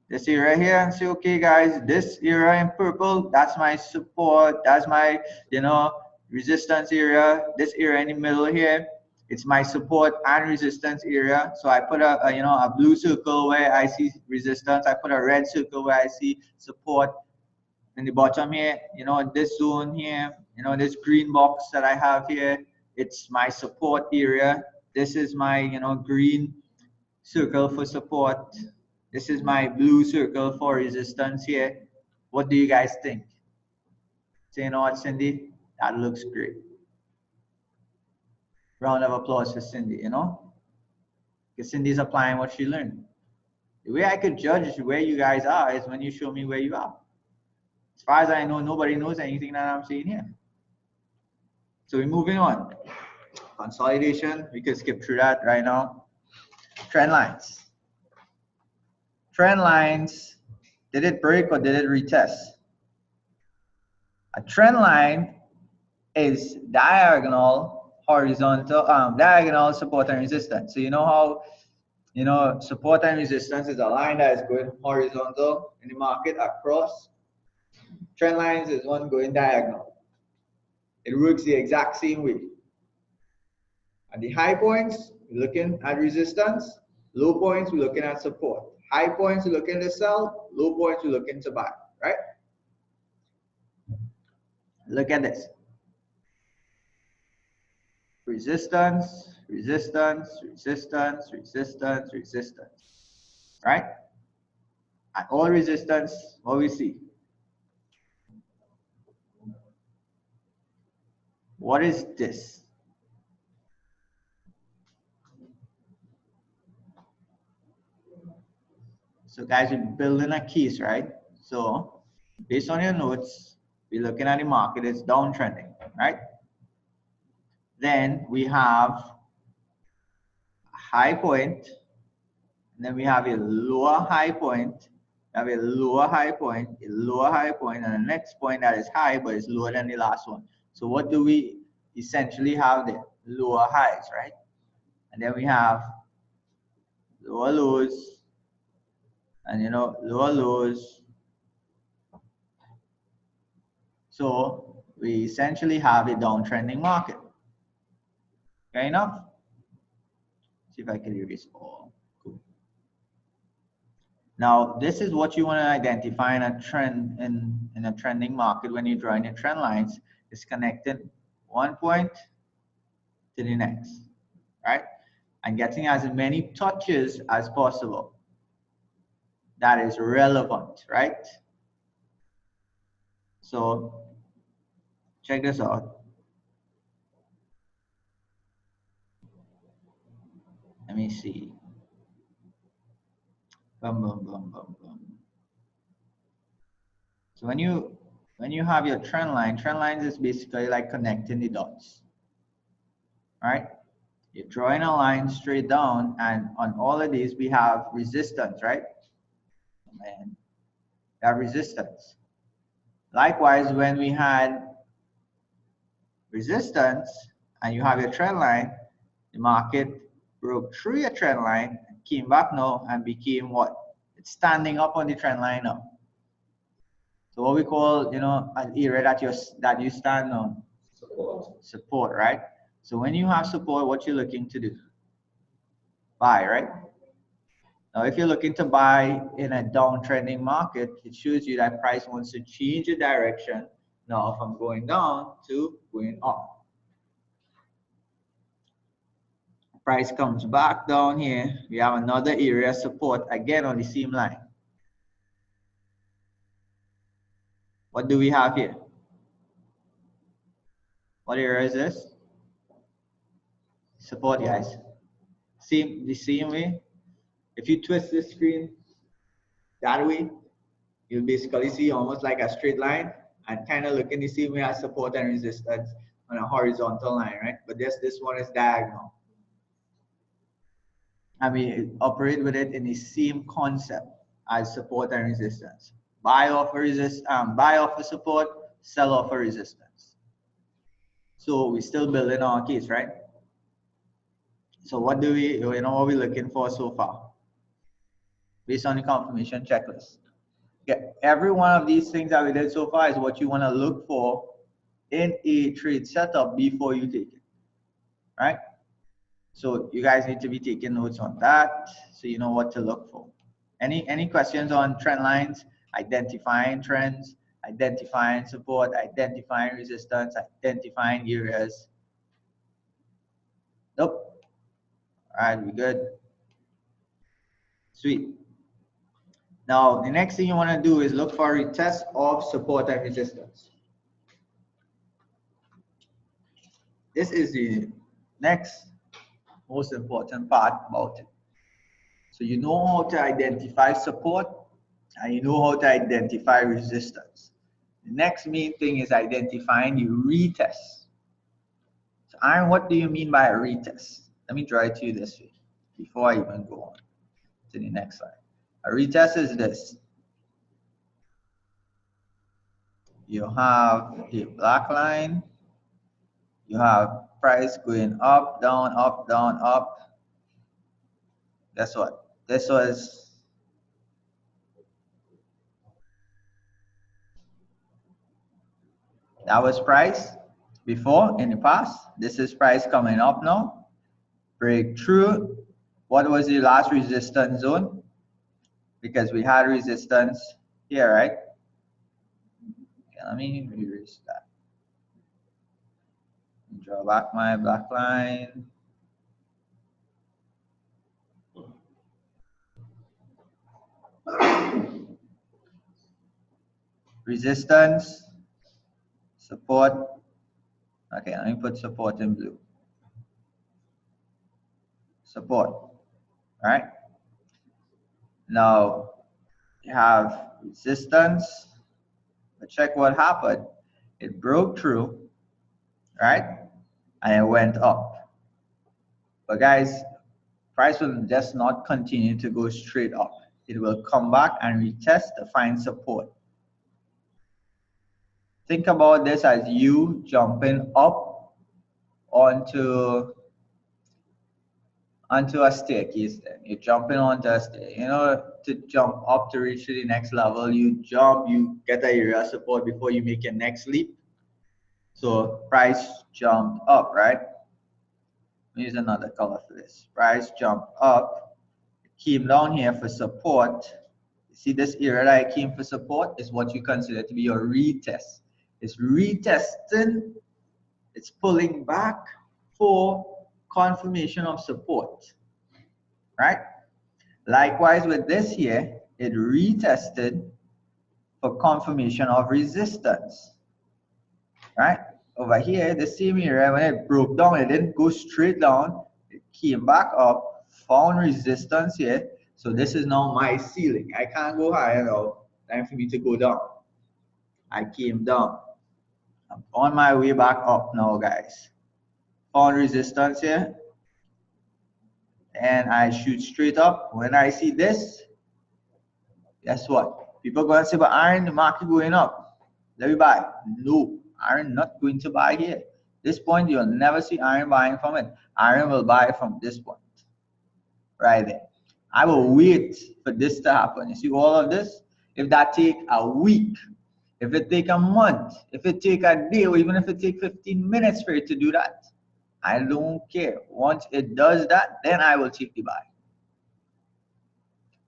This area here and say, okay guys, this area in purple, that's my support, that's my, you know, resistance area. This area in the middle here, it's my support and resistance area. So I put a blue circle where I see resistance. I put a red circle where I see support. In the bottom here, you know, this zone here, you know, this green box that I have here, it's my support area. This is my, you know, green circle for support. This is my blue circle for resistance here. What do you guys think? Say, you know what, Cindy? That looks great. Round of applause for Cindy, you know? Because Cindy's applying what she learned. The way I could judge where you guys are is when you show me where you are. As far as I know, nobody knows anything that I'm saying here. So we're moving on. Consolidation, we could skip through that right now. Trend lines. Trend lines, did it break or did it retest? A trend line is diagonal, horizontal, diagonal support and resistance. So you know how, you know, support and resistance is a line that is going horizontal in the market across. Trend lines is one going diagonal. It works the exact same way. At the high points, we're looking at resistance. Low points, we're looking at support. High points, we're looking to sell. Low points, we're looking to buy, right? Look at this. Resistance, resistance, resistance, resistance, resistance, right? At all resistance, what we see? What is this? So guys, we're building a case, right? So based on your notes, we're looking at the market, it's downtrending, right? Then we have a high point, And then we have a lower high point, have a lower high point, a lower high point, and the next point that is high but is lower than the last one. So what do we essentially have there? Lower highs, right? And then we have lower lows, and lower lows. So we essentially have a downtrending market. Fair enough? See if I can erase all. Cool. Now, this is what you want to identify in a trend in a trending market when you're drawing your trend lines. Is connecting one point to the next, right? And getting as many touches as possible. That is relevant, right? So check this out. Let me see. Boom, boom, boom, boom, boom. So when you have your trend lines is basically like connecting the dots. All right? You're drawing a line straight down, and on all of these we have resistance, right? And we have resistance. Likewise, when we had resistance and you have your trend line, the market broke through your trend line, came back now and became what? It's standing up on the trend line now. So what we call, an area that you stand on? Support, right? So when you have support, what you're looking to do? Buy, right? Now, if you're looking to buy in a downtrending market, it shows you that price wants to change the direction now from going down to going up. Price comes back down here. We have another area of support again on the same line. What do we have here? What area is this? Support, guys. The same way. If you twist the screen that way, you'll basically see almost like a straight line and kind of look in the same way as support and resistance on a horizontal line, right? But this one is diagonal. And we operate with it in the same concept as support and resistance. Buy off a support, sell off a resistance. So we're still building our case, right? So what do we, what we're looking for so far? Based on the confirmation checklist. Yeah, every one of these things that we did so far is what you want to look for in a trade setup before you take it, right? So you guys need to be taking notes on that so you know what to look for. Any questions on trend lines, identifying trends, identifying support, identifying resistance, identifying areas? Nope. All right, we good. Sweet. Now, the next thing you want to do is look for a retest of support and resistance. This is the next most important part about it. So you know how to identify support and you know how to identify resistance. The next main thing is identifying the retest. So Aaron, what do you mean by a retest? Let me draw it to you this way before I even go on to the next slide. A retest is this. You have a black line. You have price going up, down, up, down, up. Guess what? That was price before in the past. This is price coming up now. Breakthrough. What was the last resistance zone? Because we had resistance here, right? Okay, let me erase that. Draw back my black line. Resistance, support. Okay, let me put support in blue. Support. All right. Now you have resistance. But check what happened. It broke through, right? And it went up. But guys, price will just not continue to go straight up. It will come back and retest to find support. Think about this as you jumping up onto a staircase. Then you're jumping onto a stair. You know, to jump up to reach to the next level, you jump, you get an area of support before you make your next leap. So price jumped up, right? Use another color for this. Price jumped up, came down here for support. See this area that I came for support is what you consider to be your retest. It's retesting, it's pulling back for confirmation of support, right? Likewise with this here, it retested for confirmation of resistance, right? Over here, the same area, when it broke down, it didn't go straight down, it came back up, found resistance here. So this is now my ceiling. I can't go higher now. Time for me to go down. I came down. I'm on my way back up now, guys. Found resistance here. And I shoot straight up. When I see this, guess what? People are going to say, but iron, the market going up. Let me buy. No, iron not going to buy here. This point, you'll never see iron buying from it. Iron will buy from this point. Right there. I will wait for this to happen. You see all of this? If that take a week, if it take a month, if it take a day, or even if it take 15 minutes for it to do that, I don't care. Once it does that, then I will take the buy.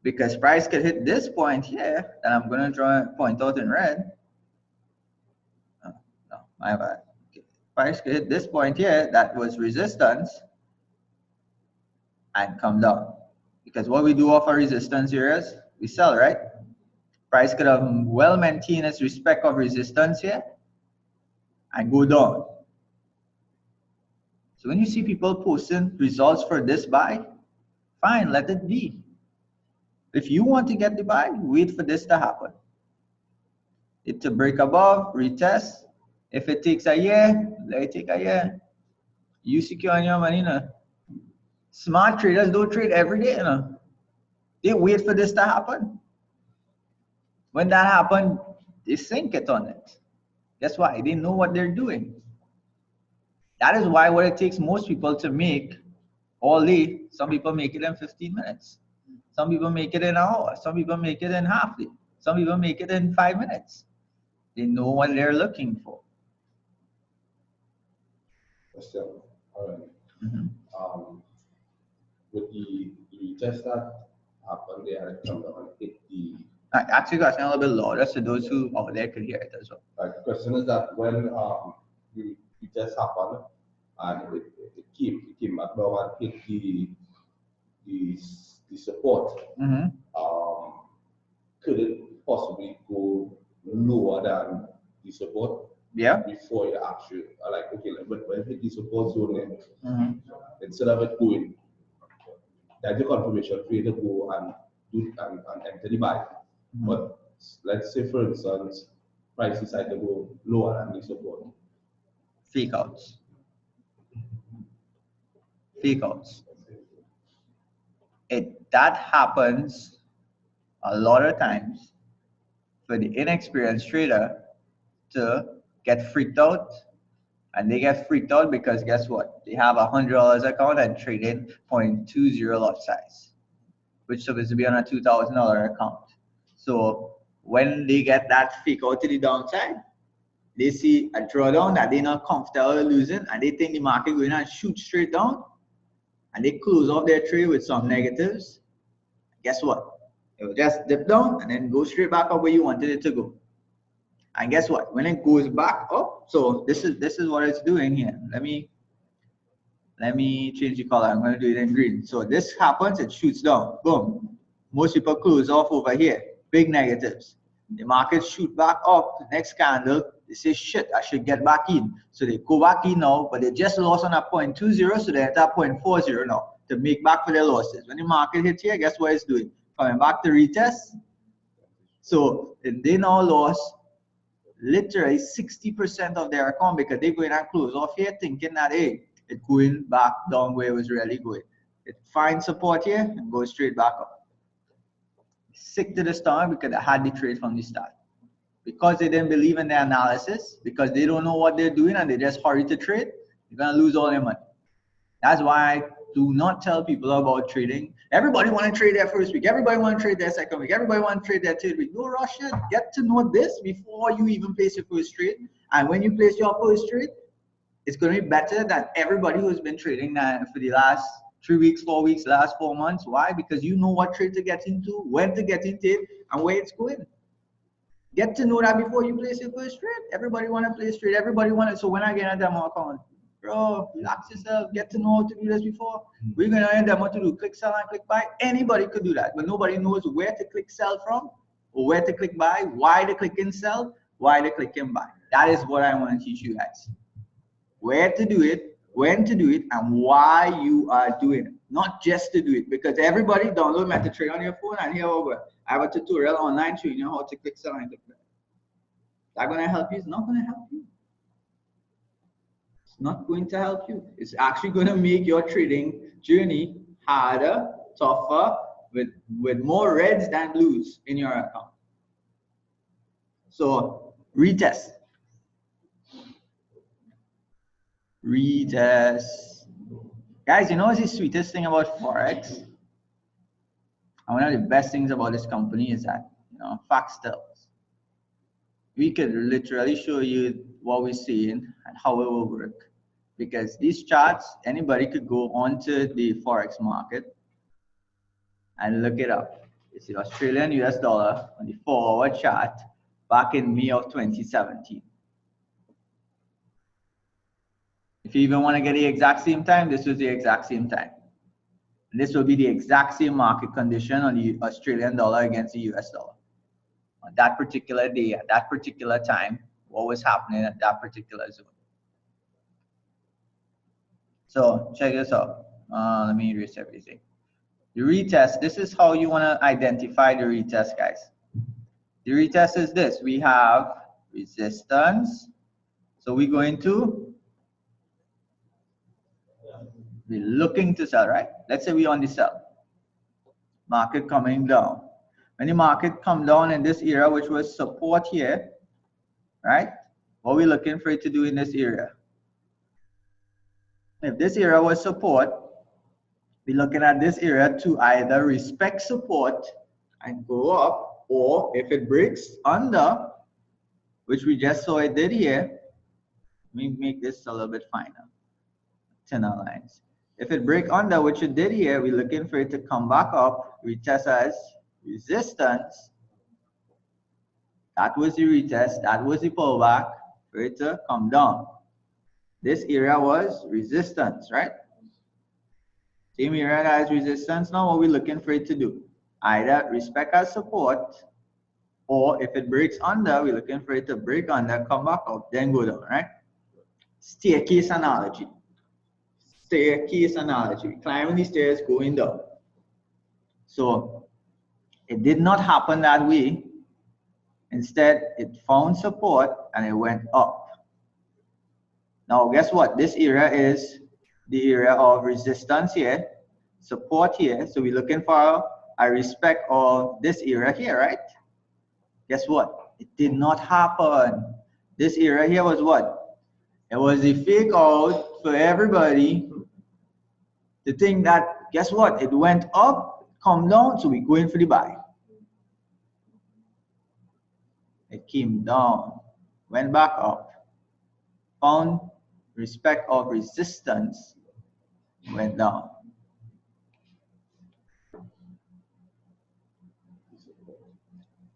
Because price could hit this point here, and I'm going to point out in red. Oh, no, my bad. Okay. Price could hit this point here, that was resistance, and come down. Because what we do off our resistance areas, we sell, right? Price could have well maintained its respect of resistance here and go down. So when you see people posting results for this buy, fine, let it be. If you want to get the buy, wait for this to happen. It to break above, retest. If it takes a year, let it take a year. You secure on your money now. Smart traders don't trade every day, you know. They wait for this to happen. When that happens, they sink it on it. That's why they know what they're doing. That is why what it takes most people to make all day, some people make it in 15 minutes. Some people make it in an hour. Some people make it in half day. Some people make it in 5 minutes. They know what they're looking for. Question. All right. With the retest that happened there and come down and hit the. Actually, got a little bit louder so those who out there could hear it as well. Right. The question is that when the retest happened and it came back down and hit the support, could it possibly go lower than the support? Yeah. Before you actually are like, okay, when it hit the support zone, instead of it going, that's the confirmation for you to go and enter the buy. But let's say, for instance, price decide to go lower than the support. Fake outs. Fake outs. That happens a lot of times for the inexperienced trader to get freaked out. And they get freaked out because guess what? They have $100 account and trading 0.20 lot size, which is supposed to be on a $2,000 account. So when they get that fake out to the downside, they see a drawdown that they're not comfortable losing, and they think the market going to shoot straight down, and they close off their trade with some negatives. Guess what? It will just dip down and then go straight back up where you wanted it to go. And guess what? When it goes back up, so this is what it's doing here. Let me change the color. I'm going to do it in green. So this happens, it shoots down. Boom. Most people close off over here. Big negatives. The market shoot back up. The next candle, they say, shit, I should get back in. So they go back in now, but they just lost on a 0.20, so they're at a 0.40 now to make back for their losses. When the market hits here, guess what it's doing? Coming back to retest. So they now lost literally 60% of their account because they go in and close off here thinking that, hey, it's going back down where it was really going. It finds support here and goes straight back up. Sick to the stomach because I had the trade from the start. Because they didn't believe in their analysis, because they don't know what they're doing and they just hurry to trade, you're gonna lose all your money. That's why I do not tell people about trading. Everybody want to trade their first week. Everybody want to trade their second week. Everybody want to trade their third week. No rush it. Get to know this before you even place your first trade. And when you place your first trade, it's going to be better than everybody who's been trading for the last 3 weeks, 4 weeks, last 4 months. Why? Because you know what trade to get into, when to get into it, and where it's going. Get to know that before you place your first trade. Everybody want to place trade. Everybody want to. So when I get a demo account, bro, relax yourself. Get to know how to do this before. We're going to demo to do click sell and click buy. Anybody could do that, but nobody knows where to click sell from, or where to click buy, why to click and sell, why to click and buy. That is what I want to teach you guys. Where to do it, when to do it, and why you are doing it. Not just to do it, because everybody download MetaTrader on your phone and here we go. I have a tutorial online showing you how to click sell and click buy. Is that going to help you? It's not going to help you. It's not going to help you. It's actually going to make your trading journey harder, tougher, with more reds than blues in your account. So retest. Retest. Guys, you know what's the sweetest thing about Forex? And one of the best things about this company is that, you know, facts tells. We could literally show you what we're seeing and how it will work. Because these charts, anybody could go onto the Forex market and look it up. It's the Australian US dollar on the 4-hour chart back in May of 2017. If you even want to get the exact same time, this was the exact same time. And this will be the exact same market condition on the Australian dollar against the US dollar. On that particular day, at that particular time, what was happening at that particular zone. So check this out. Let me erase everything. The retest, this is how you want to identify the retest, guys. The retest is this. We have resistance. So we're going to be looking to sell, right? Let's say we're on the sell. Market coming down. When the market come down in this area, which was support here, right? What we're looking for it to do in this area. If this area was support, we're looking at this area to either respect support and go up, or if it breaks under, which we just saw it did here, let me make this a little bit finer. Thinner lines. If it break under, which it did here, we're looking for it to come back up, retest as resistance. That was the retest, that was the pullback for it to come down. This area was resistance, right? Same area as resistance. Now what we're looking for it to do, either respect as support, or if it breaks under, we're looking for it to break under, come back up, then go down, right? Staircase analogy. Staircase analogy. Climbing the stairs, going down. So it did not happen that way. Instead, it found support and it went up. Now, guess what? This area is the area of resistance here, support here. So we're looking for a respect of this area here, right? Guess what? It did not happen. This area here was what? It was a fake out for everybody to think that, guess what? It went up, come down, so we go in for the buy. It came down, went back up, found respect of resistance, went down.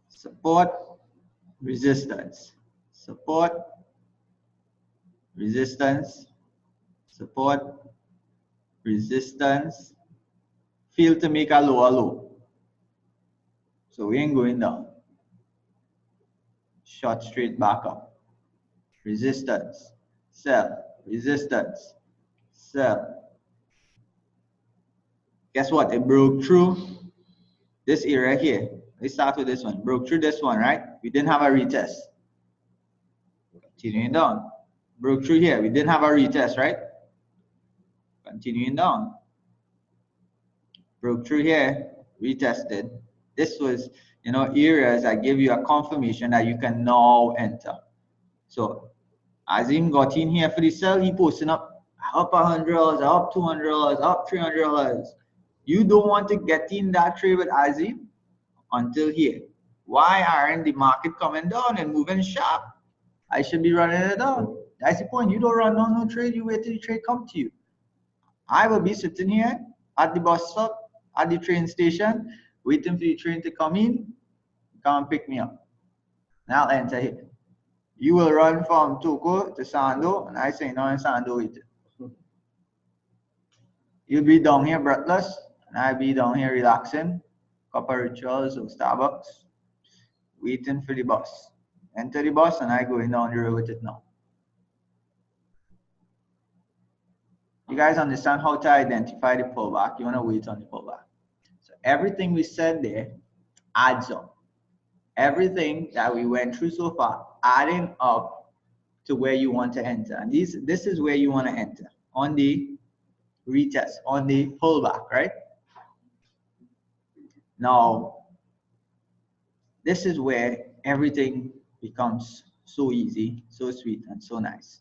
Support, resistance, support, resistance, support, resistance, failed to make a lower low. So we ain't going down. Short straight back up. Resistance, sell, resistance, sell. Guess what? It broke through this area here. Let's start with this one. Broke through this one, right? We didn't have a retest. Continuing down. Broke through here. We didn't have a retest, right? Continuing down. broke through here, retested. This was, you know, areas that give you a confirmation that you can now enter. So Azim got in here for the sell, he posting up $100, up $200, up $300. You don't want to get in that trade with Azim until here. Why aren't the market coming down and moving sharp? I should be running it down. That's the point. You don't run down no trade, you wait till the trade come to you. I will be sitting here at the bus stop, at the train station, waiting for the train to come in, come and pick me up. And I'll enter here. You will run from Toko to Sando, and I say no in Sando waiting. You'll be down here breathless, and I'll be down here relaxing, cup of rituals or Starbucks, waiting for the bus. Enter the bus, and I going down the road with it now. You guys understand how to identify the pullback? You want to wait on the pullback. So everything we said there adds up. Everything that we went through so far, adding up to where you want to enter. And this is where you want to enter, on the retest, on the pullback, right? Now, this is where everything becomes so easy, so sweet, and so nice.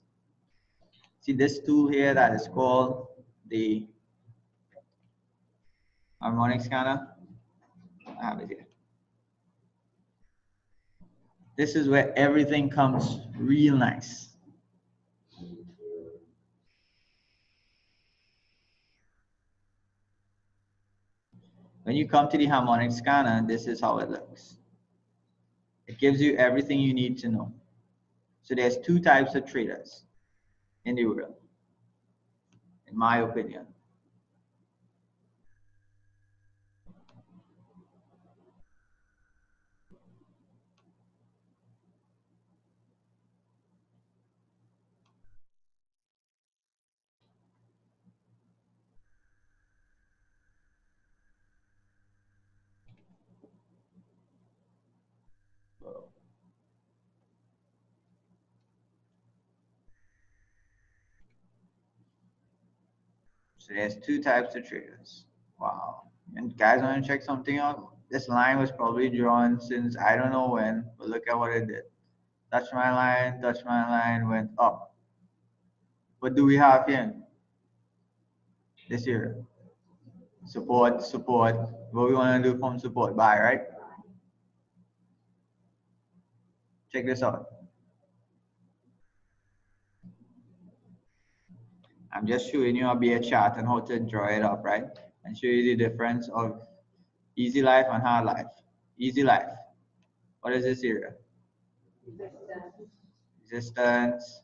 See this tool here that is called the Harmonic Scanner? I have it here. This is where everything comes real nice. When you come to the Harmonic Scanner, this is how it looks. It gives you everything you need to know. So there's two types of traders in the world, in my opinion. So there's two types of traders. Wow. And guys, want to check something out? This line was probably drawn since I don't know when, but look at what it did. Touch my line, went up. What do we have here? This here. Support. What we want to do from support? Buy, right? Check this out. I'm just showing you a bear chart and how to draw it up, right? And show you the difference of easy life and hard life. Easy life. What is this area? Resistance.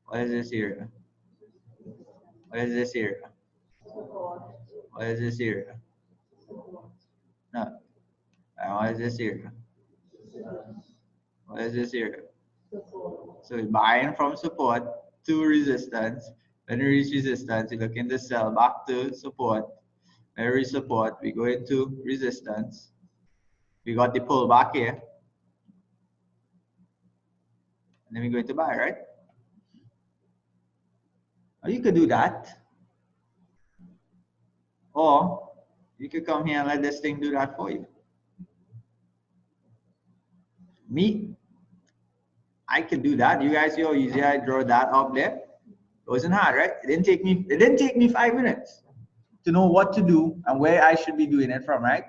What is this area? What is this area? What is this area? No. And what is this area? What is this area? So buying from support to resistance. When we reach resistance, we look into sell back to support. When we reach support, we go into resistance. We got the pullback here. And then we go into buy, right? Or you could do that. Or you could come here and let this thing do that for you. Me, I could do that. You guys see how easy I draw that up there? It wasn't hard, right? It didn't take me 5 minutes to know what to do and where I should be doing it from, right?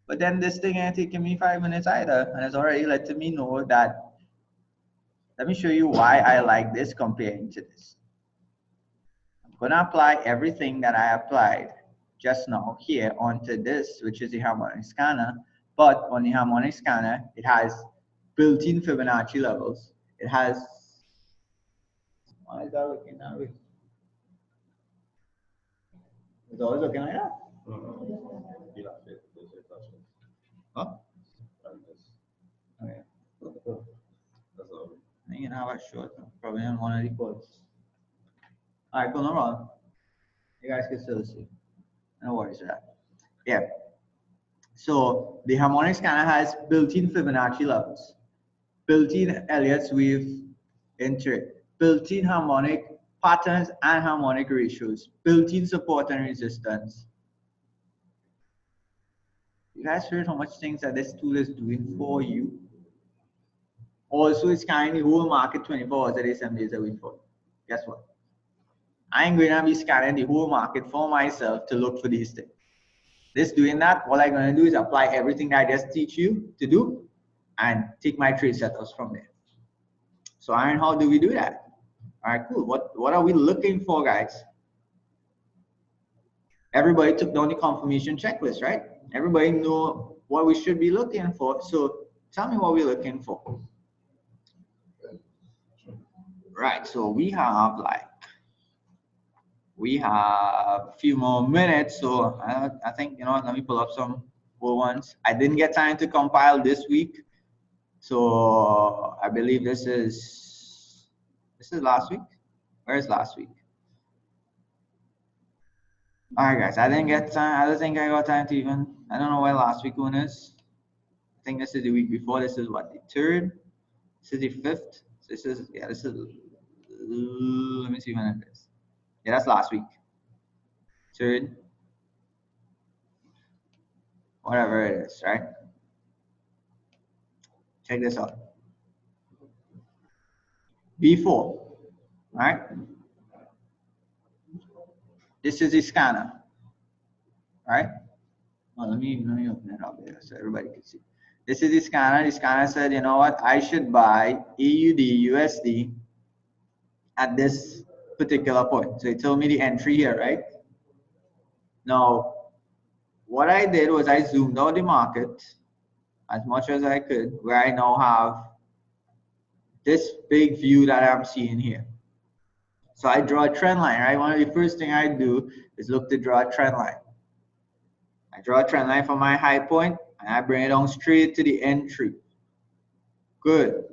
But then this thing ain't taking me 5 minutes either, and it's already letting me know that. Let me show you why I like this comparing to this. I'm gonna apply everything that I applied just now here onto this, which is the Harmonic Scanner. But on the Harmonic Scanner, it has built-in Fibonacci levels. It has. Why is that looking that way? It's always looking like that. Huh? Okay. I can have a short, probably on one of the quotes. Alright, cool, no problem. You guys can still see. No worries with that. Yeah. So the Harmonic Scanner has built-in Fibonacci levels, built-in Elliott's wave into it, built-in harmonic patterns and harmonic ratios, built-in support and resistance. You guys heard how much things that this tool is doing for you? Also, it's scanning the whole market 24 hours a day, 7 days a week for you. Guess what? I ain't going to be scanning the whole market for myself to look for these things. This doing that, all I'm going to do is apply everything that I just teach you to do and take my trade setups from there. So Aaron, how do we do that? All right, cool. What are we looking for, guys? Everybody took down the confirmation checklist, right? Everybody know what we should be looking for. So tell me what we're looking for. Right, so we have a few more minutes. So I think, you know, let me pull up some more ones. I didn't get time to compile this week. So I believe this is last week. Where's last week? All right, guys, I didn't get time. I don't think I got time to even, I don't know where last week one is. I think this is the week before. This is what, the 3rd? This is the 5th. This is, yeah, this is, let me see when it is. Yeah, that's last week. 3rd. Whatever it is, right? Check this out. B4, right? This is the scanner, right? Well, let me open it up here so everybody can see. This is the scanner. The scanner said, you know what? I should buy AUD USD at this particular point. So it told me the entry here, right? Now, what I did was I zoomed out the market as much as I could, where I now have this big view that I'm seeing here. So I draw a trend line, right? One of the first thing I do is look to draw a trend line. I draw a trend line from my high point and I bring it down straight to the entry. Good.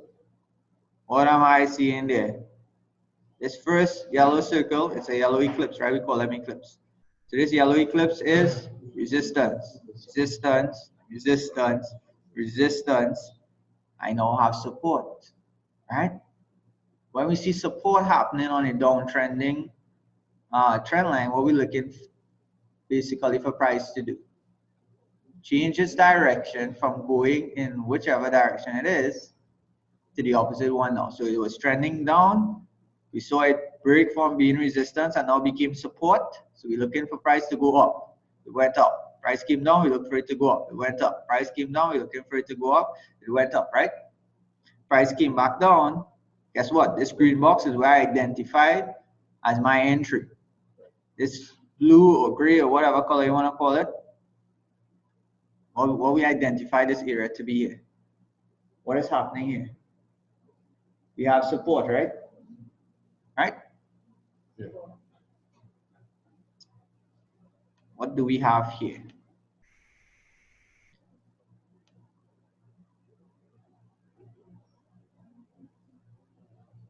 What am I seeing there? This first yellow circle, it's a yellow eclipse, right? We call them eclipse. So this yellow eclipse is resistance, resistance, resistance, resistance. I now have support, right? When we see support happening on a downtrending trend line, what we're looking basically for price to do, change its direction from going in whichever direction it is to the opposite one now. So it was trending down. We saw it break from being resistance and now became support. So we're looking for price to go up. It went up. Price came down, we look for it to go up. It went up. Price came down, we're looking for it to go up. It went up, right? Price came back down. Guess what? This green box is where I identified as my entry. This blue or gray or whatever color you want to call it, what we identify this area to be here. What is happening here? We have support, right? Right? Yeah. What do we have here?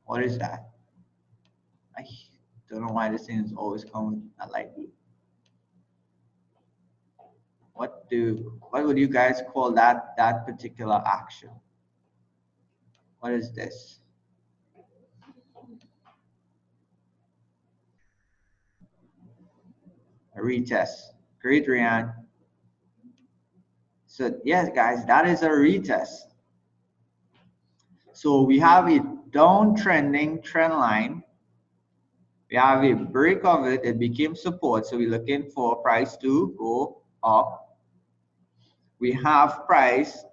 What is that? I don't know why this thing is always coming at light blue. What would you guys call that particular action? What is this? A retest. Great, Rian. So yes, guys, that is a retest. So we have a downtrending trend line. We have a break of it. It became support. So we're looking for price to go up. We have price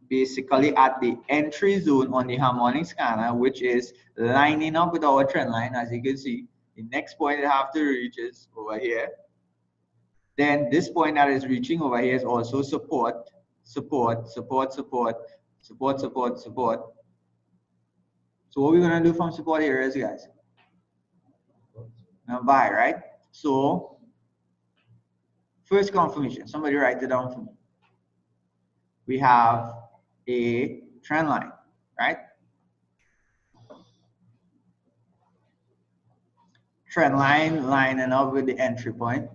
basically at the entry zone on the harmonic scanner, which is lining up with our trend line. As you can see, the next point it have to reach is over here. Then this point that is reaching over here is also support, support, support, support, support, support, support. So what we're gonna do from support here is, guys, now buy, right? So first confirmation, somebody write it down for me. We have a trend line, right? Trend line lining up with the entry point.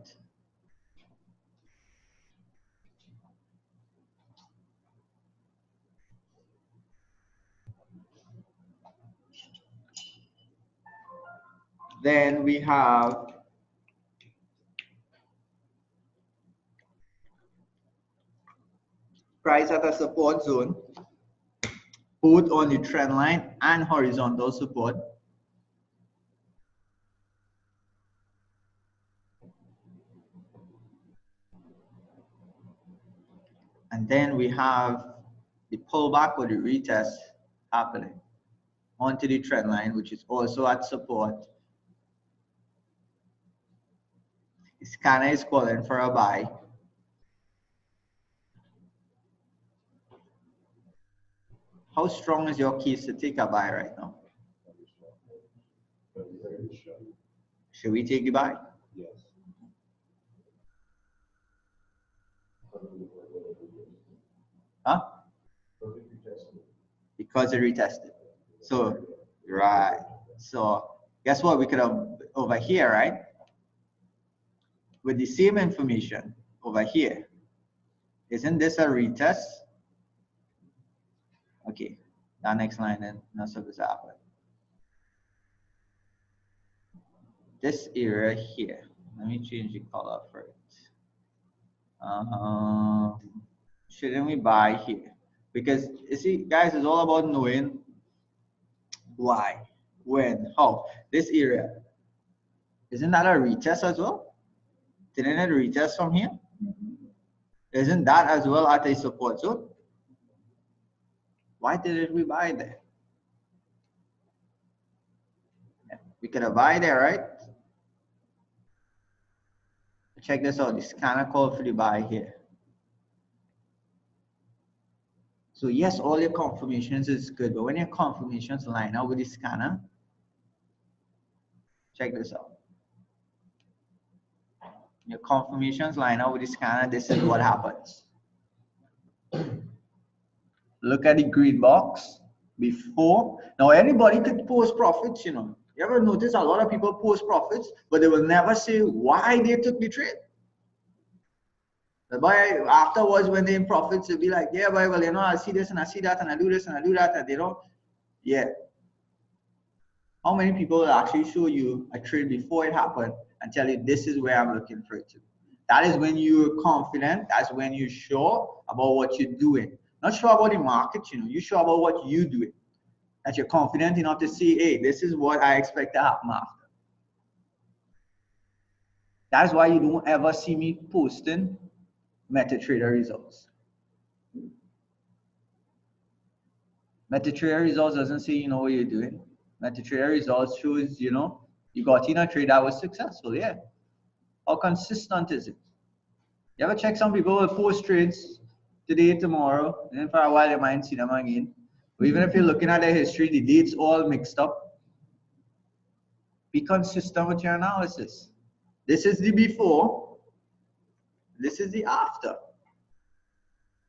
Then we have price at a support zone, both on the trend line and horizontal support. And then we have the pullback or the retest happening onto the trend line, which is also at support. The scanner is calling for a buy. How strong is your case to take a buy right now? Should we take the buy? Yes. Huh? Because it retested. So, right. So, guess what? We could have over here, right? With the same information over here. Isn't this a retest? Okay, that next line then not supposed to happen. This area here. Let me change the color for it. Shouldn't we buy here? Because you see, guys, it's all about knowing why, when, how. This area, isn't that a retest as well? Didn't it retest from here? Isn't that as well at a support zone? Why didn't we buy there? We could have buy there, right? Check this out. The scanner called for the buy here. So yes, all your confirmations is good, but when your confirmations line up with the scanner, check this out. Your confirmations line up with the scanner, this is what happens. Look at the green box before. Now anybody could post profits, you know. You ever notice a lot of people post profits, but they will never say why they took the trade. But afterwards, when they're in profits, they'll be like, yeah, boy, well, you know, I see this and I see that and I do this and I do that, and they don't. Yeah. How many people will actually show you a trade before it happened and tell you this is where I'm looking for it to? That is when you're confident. That's when you're sure about what you're doing. Not sure about the market, you know. You're sure about what you're doing. That you're confident enough to say, hey, this is what I expect to happen after. That's why you don't ever see me posting MetaTrader results. MetaTrader results doesn't say you know what you're doing. MetaTrader results shows, you know, you got in a trade that was successful, yeah. How consistent is it? You ever check some people will post trades today, tomorrow, and then for a while you might see them again. Or even if you're looking at their history, the dates all mixed up. Be consistent with your analysis. This is the before, this is the after.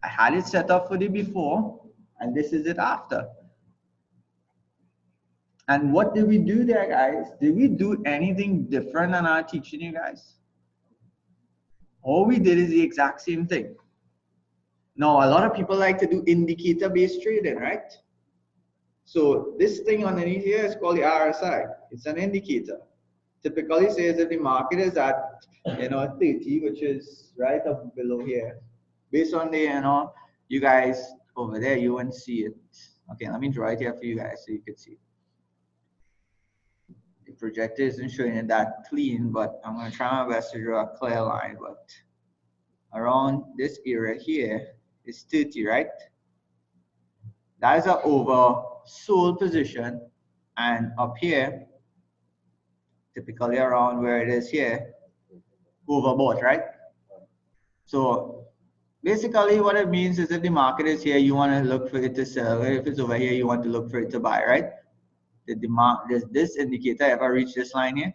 I had it set up for the before, and this is it after. And what did we do there, guys? Did we do anything different than our teaching you guys? All we did is the exact same thing. Now, a lot of people like to do indicator-based trading, right? So this thing underneath here is called the RSI. It's an indicator. Typically says that the market is at, you know, 30, which is right up below here. Based on the, you know, you guys over there, you won't see it. Okay, let me draw it here for you guys so you can see. The projector isn't showing it that clean, but I'm going to try my best to draw a clear line. But around this area here is 30, right? That is an oversold position, and up here, typically around where it is here, overbought, right? So basically what it means is that the market is here, you want to look for it to sell. If it's over here, you want to look for it to buy, right? Does this indicator ever reach this line here?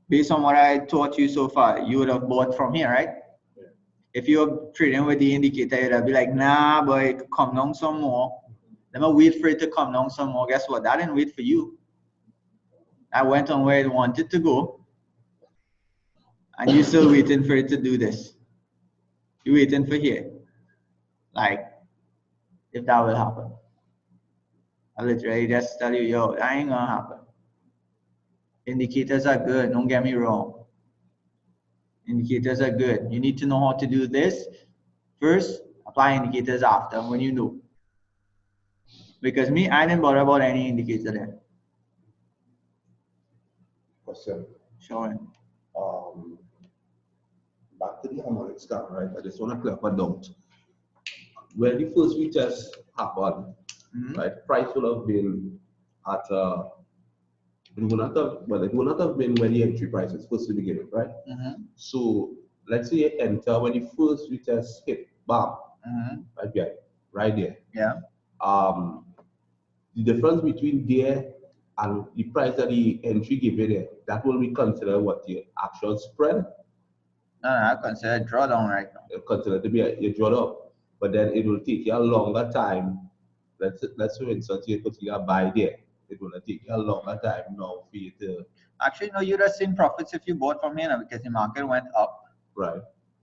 Based on what I taught you so far, you would have bought from here, right? Yeah. If you're trading with the indicator, you'd be like, nah, boy, it could come down some more. Let me wait for it to come down some more. Guess what? That didn't wait for you. I went on where it wanted to go. And you're still waiting for it to do this. You're waiting for here. Like, if that will happen. I literally just tell you, yo, that ain't gonna happen. Indicators are good, don't get me wrong. Indicators are good. You need to know how to do this first, apply indicators after when you know. Because me, I didn't bother about any indicator there. Question. Showing. Back to the harmonic scanner, right? I just want to clear up a doubt. When the first retest happened, right, price will have been at it would not have been when the entry price was first to begin with, right? So let's say you enter when the first retest hit, bam, right there. Yeah. The difference between there and the price that the entry gave you there, that will be considered what your actual spread. No, I consider drawdown right now. Consider to be a drawdown, but then it will take you a longer time. Let's for instance you put your buy there. It will take you a longer time now for you to. Actually, no, you'd have seen profits if you bought from here because the market went up. Right.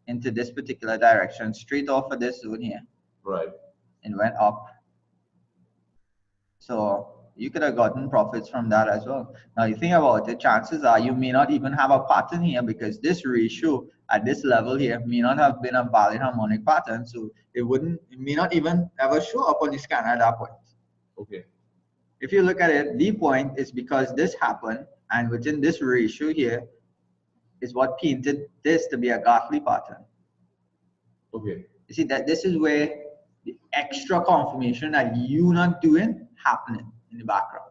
Into this particular direction, straight off of this zone here. Right. And went up. So you could have gotten profits from that as well. Now you think about it, chances are you may not even have a pattern here because this ratio at this level here may not have been a valid harmonic pattern. So it may not even ever show up on the scanner at that point. Okay. If you look at it, the point is because this happened and within this ratio here is what painted this to be a Gartley pattern. Okay. You see that this is where the extra confirmation that you're not doing happening in the background.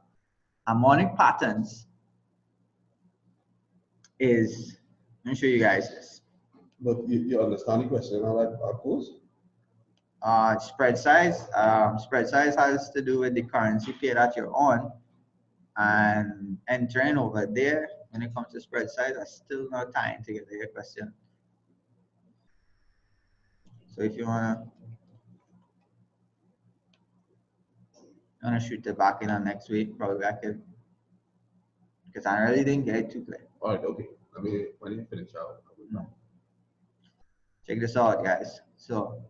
Harmonic patterns is, let me show you guys this. But you understand the question I pose? Spread size. Spread size has to do with the currency pair that you're on, and entering over there. When it comes to spread size, I'm still not tying together your question. So if you wanna shoot it back in on next week, probably I could, because I really didn't get it too clear. All right, okay. I mean, when you finish out, I will know. Check this out, guys. So,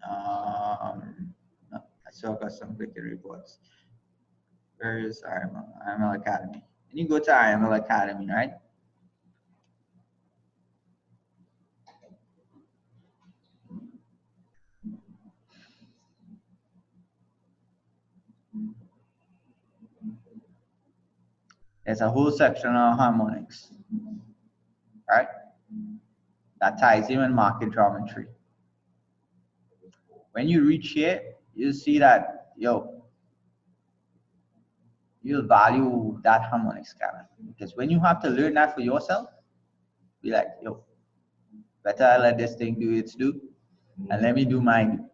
no, I still got some quick reports. Where is IML Academy? And you go to IML Academy, right? There's a whole section on harmonics, right? That ties in with market geometry. When you reach here, you see that, you'll value that harmonic scanner. Because when you have to learn that for yourself, be like, better I let this thing do its do, and let me do mine do.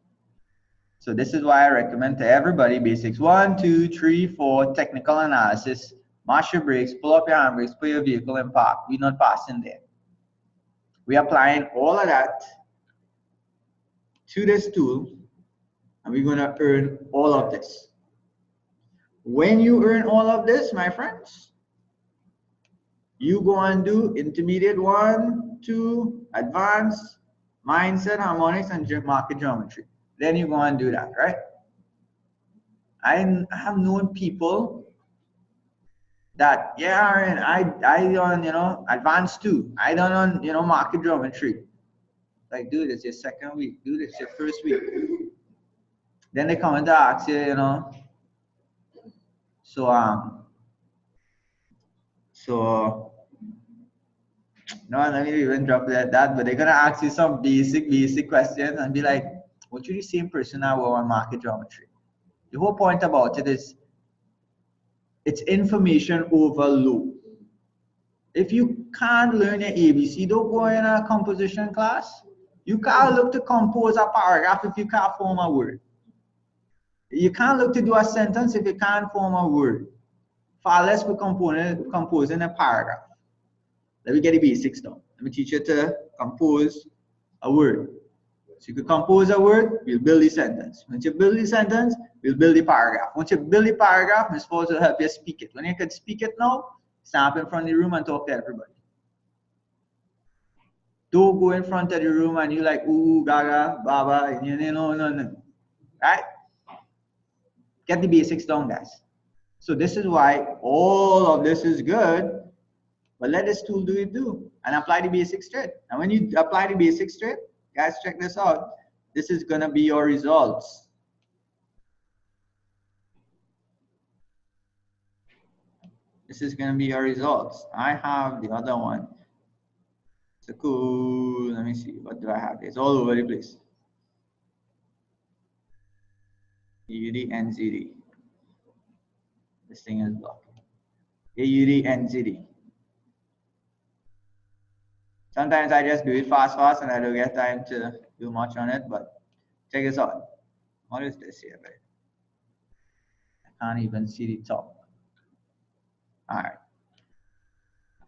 So this is why I recommend to everybody basics 1, 2, 3, 4, technical analysis, mash your brakes, pull up your handbrakes, put your vehicle in park. We're not passing there. We're applying all of that to this tool, and we're gonna earn all of this. When you earn all of this, my friends, you go and do intermediate 1, 2, advanced, mindset, harmonics, and market geometry. Then you go and do that, right? I have known people that, I done, advanced 2. I done on, market geometry. Like, dude, it's your second week. Dude, it's your first week. Then they come and ask you, no, let me even drop that, but they're gonna ask you some basic questions and be like, what you the same person that were on market geometry? The whole point about it is it's information overload. If you can't learn your ABC, don't go in a composition class. You can't look to compose a paragraph if you can't form a word. You can't look to do a sentence if you can't form a word. Far less for composing a paragraph. Let me get the basics down. Let me teach you to compose a word. So you can compose a word, we'll build the sentence. Once you build the sentence, we'll build the paragraph. Once you build the paragraph, we're supposed to help you speak it. When you can speak it now, stand up in front of the room and talk to everybody. Don't go in front of the room and you like, ooh, gaga, baba, no. Right? Get the basics down, guys. So this is why all of this is good, but let this tool do it do and apply the basic straight. And when you apply the basic straight, guys, check this out. This is gonna be your results. This is gonna be your results. I have the other one. So cool. Let me see. What do I have? It's all over the place. AUD NZD. This thing is blocking. AUD NZD. Sometimes I just do it fast and I don't get time to do much on it, but check this out. What is this here, babe? I can't even see the top. All right.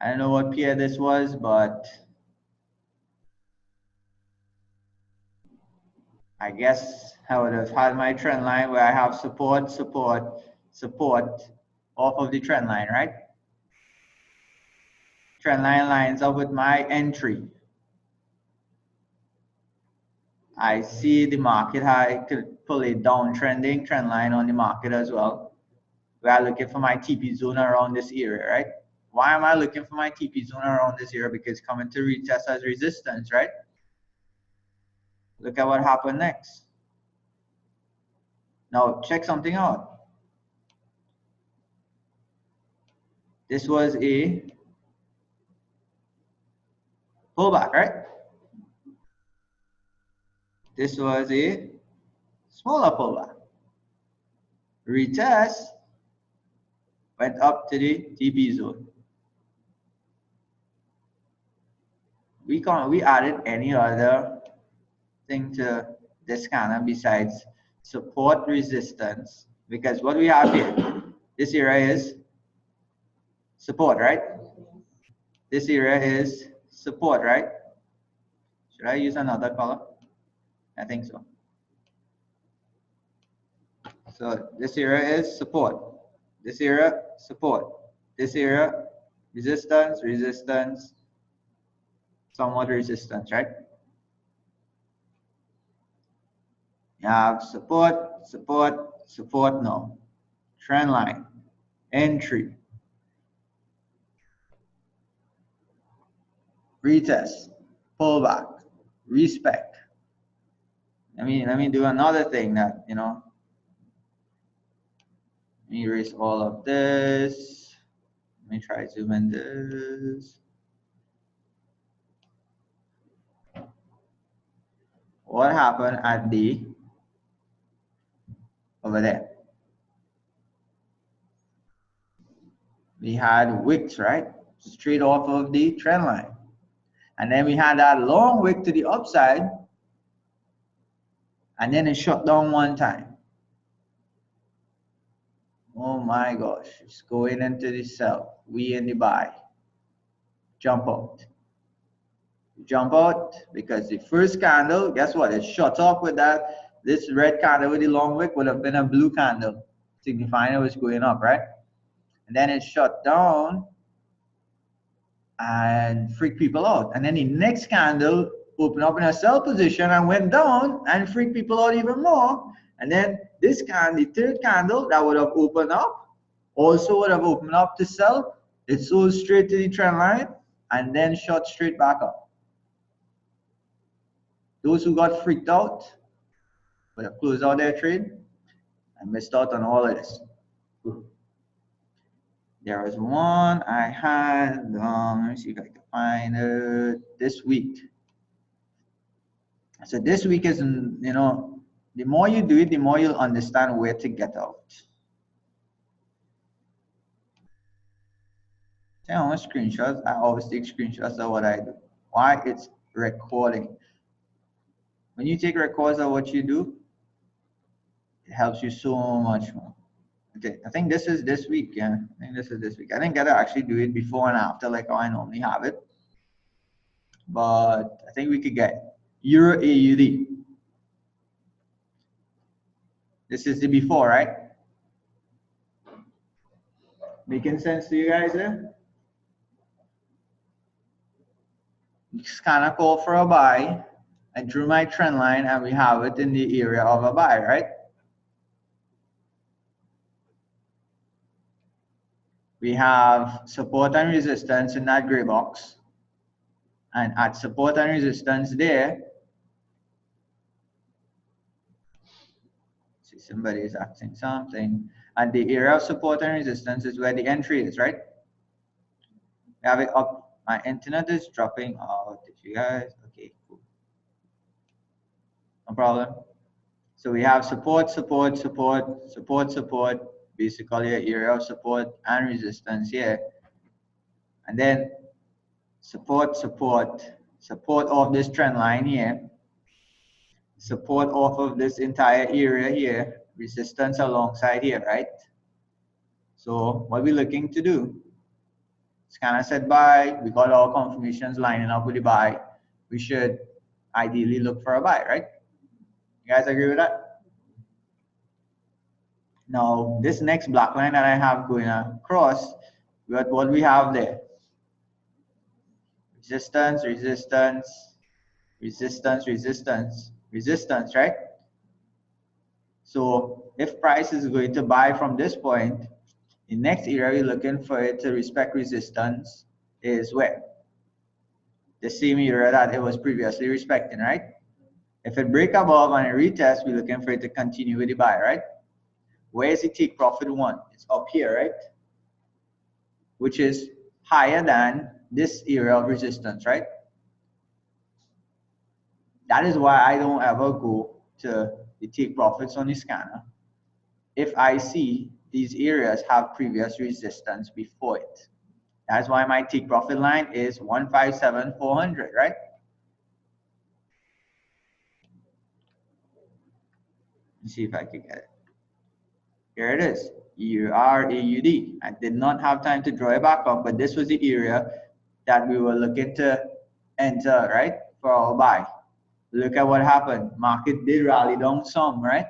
I don't know what pair this was, but I guess I would have had my trend line where I have support, support, support off of the trend line, right? Trend line lines up with my entry. I see the market high, could pull a downtrending trend line on the market as well. We are looking for my TP zone around this area, right? Why am I looking for my TP zone around this area? Because coming to retest as resistance, right? Look at what happened next. Now check something out. This was a pullback, right? This was a smaller pullback. Retest went up to the TP zone. We added any other thing to this scanner besides support resistance, because what we have here, this area is support, right? This area is support, right? Should I use another color? I think so. So this area is support. This area, support. This area, resistance, resistance, somewhat resistance, right? You have support, support, support, no. Trend line, entry, retest, pullback, respect. Let me do another thing that, you know, let me erase all of this. Let me try zoom in this. What happened at the, over there? We had wicks, right? Straight off of the trend line. And then we had that long wick to the upside. And then it shut down one time. Oh my gosh, it's going into the sell. We in the buy. Jump out. Jump out because the first candle, guess what? It shut up with that. This red candle with the long wick would have been a blue candle, signifying it was going up, right? And then it shut down and freaked people out. And then the next candle opened up in a sell position and went down and freaked people out even more. And then this candle, the third candle that would have opened up, also would have opened up to sell. It sold straight to the trend line and then shot straight back up. Those who got freaked out would have closed out their trade and missed out on all of this. There was one I had, let me see if I can find it, this week. So this week is, you know, the more you do it, the more you'll understand where to get out. See how much screenshots? I always take screenshots of what I do. Why? It's recording. When you take records of what you do, it helps you so much more. Okay, I think this is this week. Yeah, I think this is this week. I didn't get to actually do it before and after like how I normally have it, but I think we could get Euro AUD. This is the before, right? Making sense to you guys there? Scanner call for a buy. I drew my trend line and we have it in the area of a buy, right? We have support and resistance in that gray box. And at support and resistance there, see somebody is asking something. And the area of support and resistance is where the entry is, right? We have it up. My internet is dropping out. If you guys, okay, cool. No problem. So we have support, support, support, support, support, basically an area of support and resistance here. And then support, support, support of this trend line here, support off of this entire area here, resistance alongside here, right? So what we're looking to do, scanner said buy, we got all confirmations lining up with the buy. We should ideally look for a buy, right? You guys agree with that? Now, this next black line that I have going across, what we have there? Resistance, resistance, resistance, resistance, resistance, right? So if price is going to buy from this point, the next area we're looking for it to respect resistance is where? The same area that it was previously respecting, right? If it break above and it retest, we're looking for it to continue with the buy, right? Where is the take profit one? It's up here, right? Which is higher than this area of resistance, right? That is why I don't ever go to the take profits on the scanner if I see these areas have previous resistance before it. That's why my take profit line is 157,400, right? Let's see if I can get it. Here it is, EURAUD. I did not have time to draw it back up, but this was the area that we were looking to enter, right, for our buy. Look at what happened. Market did rally down some, right?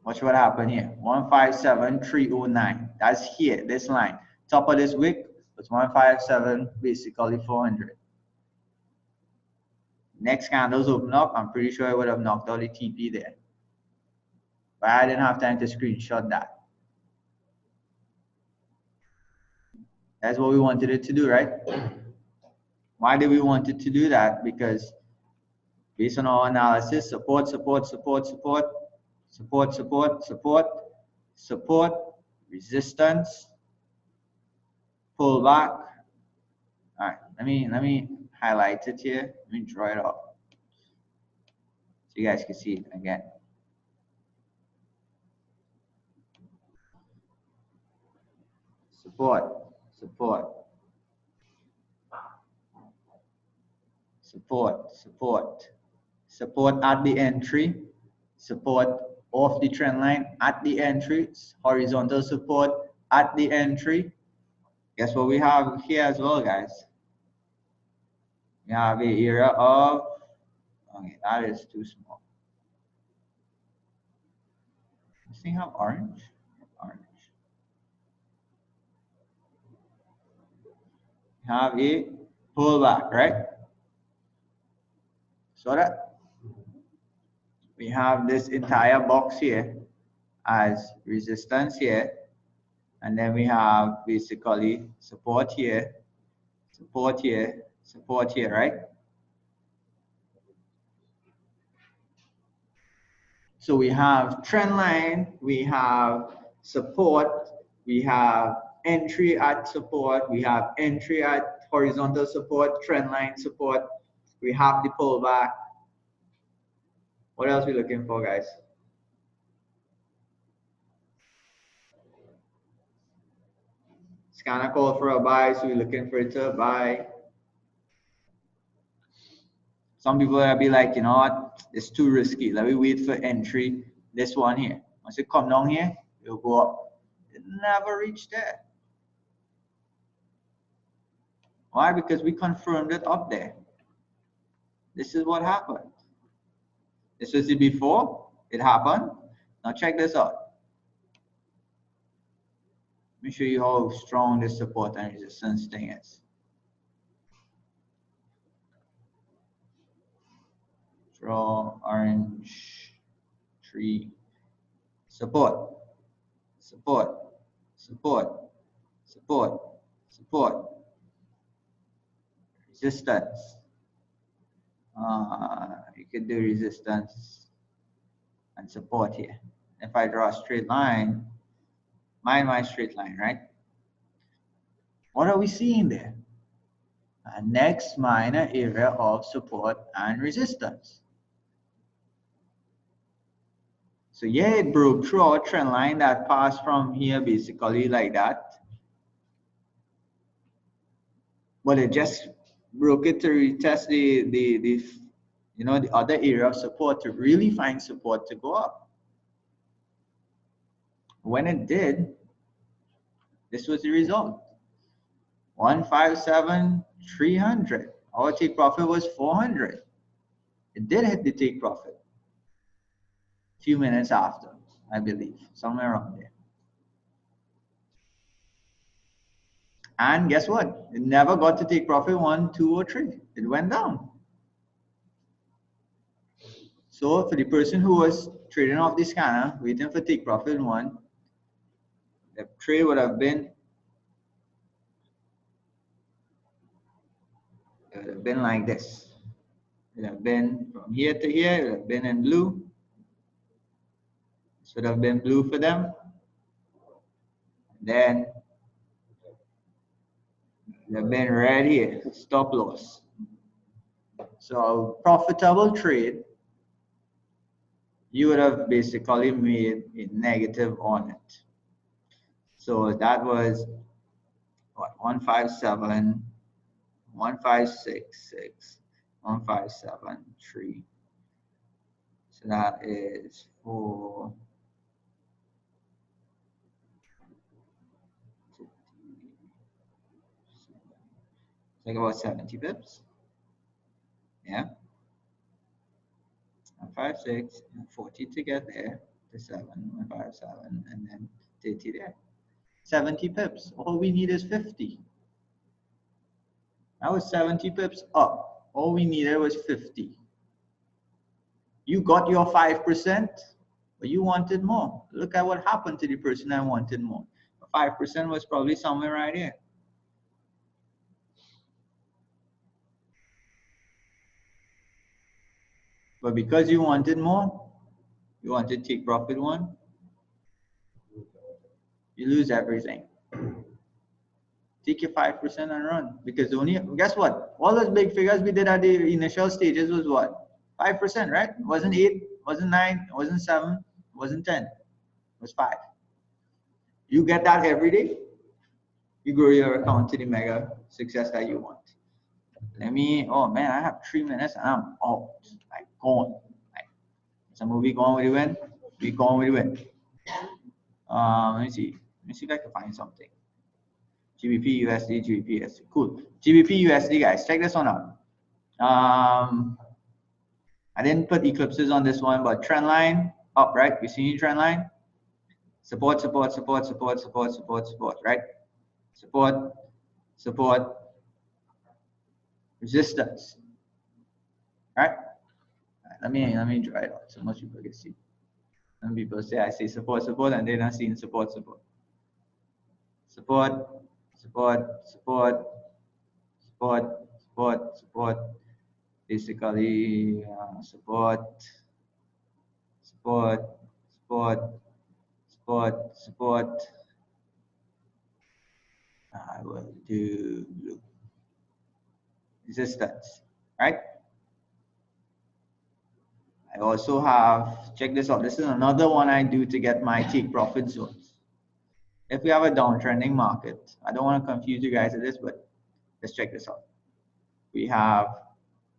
Watch what happened here. 157,309. That's here, this line. Top of this wick was 157, basically 400. Next candles open up. I'm pretty sure I would have knocked out the TP there. But I didn't have time to screenshot that. That's what we wanted it to do, right? Why did we want it to do that? Because based on our analysis, support, support, support, support, support, support, support, support, resistance, pull back. All right, let me highlight it here. Let me draw it up so you guys can see it again. Support, support, support, support, support at the entry, support off the trend line at the entry, horizontal support at the entry. Guess what we have here as well, guys? We have an area of, okay, that is too small. This thing have orange? Orange. We have a pullback, right? So that we have this entire box here as resistance here, and then we have basically support here, support here, support here, right? So we have trend line, we have support, we have entry at support, we have entry at horizontal support, trend line support, we have the pullback. What else are we looking for, guys? Scanner call for a buy, so we're looking for it to buy. Some people will be like, you know what, it's too risky. Let me wait for entry. This one here. Once it come down here, it'll go up. It never reached there. Why? Because we confirmed it up there. This is what happened. This was it before it happened. Now check this out. Let me show you how strong this support and resistance thing is. Draw orange tree support, support, support, support, support, resistance. You could do resistance and support here. If I draw a straight line, mind my straight line, right? What are we seeing there? A next minor area of support and resistance. So yeah, it broke through our trend line that passed from here basically like that. But it just broke it to retest the you know, the other area of support to really find support to go up. When it did, this was the result. 157,300. Our take profit was 400. It did hit the take profit a few minutes after, I believe, somewhere around there. And guess what? It never got to take profit 1, 2, or 3. It went down. So for the person who was trading off the scanner, waiting for take profit 1, the trade would have been like this. It would have been from here to here. It would have been in blue. This would have been blue for them. Then it would have been red here, stop loss. So profitable trade, you would have basically made a negative on it. So that was what, 157, 1566, 1573. So that is for like about 70 pips. Yeah. 156 and 40 to get there to 7, 157, and then 30 there. 70 pips. All we need is 50. That was 70 pips up. All we needed was 50. You got your 5%, but you wanted more. Look at what happened to the person that wanted more. 5% was probably somewhere right here. But because you wanted more, you wanted to take profit 1, you lose everything. Take your 5% and run. Because only, guess what? All those big figures we did at the initial stages was what? 5%, right? It wasn't 8, wasn't 9, wasn't 7, wasn't 10. It was 5. You get that every day, you grow your account to the mega success that you want. Let me, oh man, I have 3 minutes and I'm out. Like, gone. Like, some we going with the win? We going with the win. Let me see. Let me see if I can find something. GBP USD, GBP USD. Cool. GBP USD, guys, check this one out. I didn't put eclipses on this one, but trend line up, right? You see the trend line? Support, support, support, support, support, support, support, right? Support, support, resistance, right? Let me draw it out so much people can see. Some people say I say support, support, and they're not seeing support, support. Support, support, support, support, support, support. Basically, support, support, support, support, support. I will do blue. Resistance, right? I also have, check this out. This is another one I do to get my take profit zones. If we have a downtrending market, I don't want to confuse you guys with this, but let's check this out. We have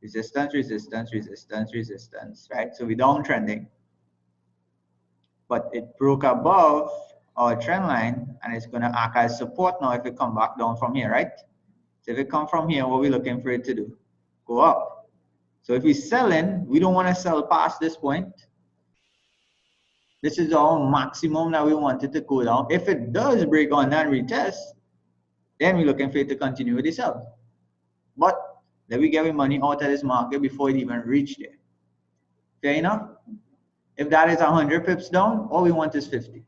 resistance, resistance, resistance, resistance, right? So we're downtrending, but it broke above our trend line and it's going to act as support now if it come back down from here, right? So if it come from here, what are we looking for it to do? Go up. So if we sell in, we don't want to sell past this point. This is our maximum that we wanted to go down. If it does break on and retest, then we're looking for it to continue with the sell. But let we get our money out of this market before it even reached there. Fair enough? If that is 100 pips down, all we want is 50.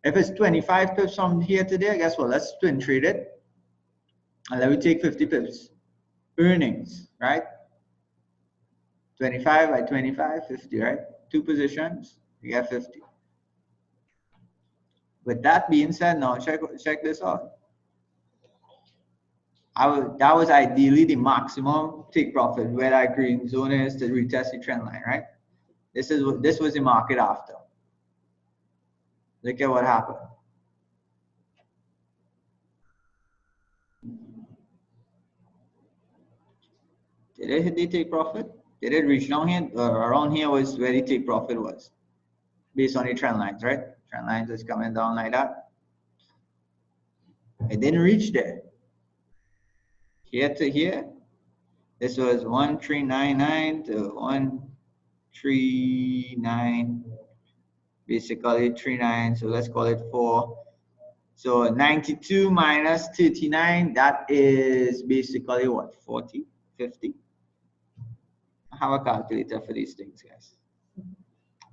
If it's 25 pips from here to there, guess what? Let's twin trade it. And let me take 50 pips. Earnings, right? 25 by 25, 50, right? Two positions, you get 50. With that being said, now check this out. That was ideally the maximum take profit where that green zone is to retest the trend line, right? This was the market after. Look at what happened. Did it hit the take profit? Did it reach down here? Around here was where the take profit was, based on the trend lines, right? Trend lines is coming down like that. It didn't reach there. Here to here, this was 1399 to 139, basically 39. So let's call it 4. So 92 minus 39, that is basically what? 40, 50. I have a calculator for these things, guys.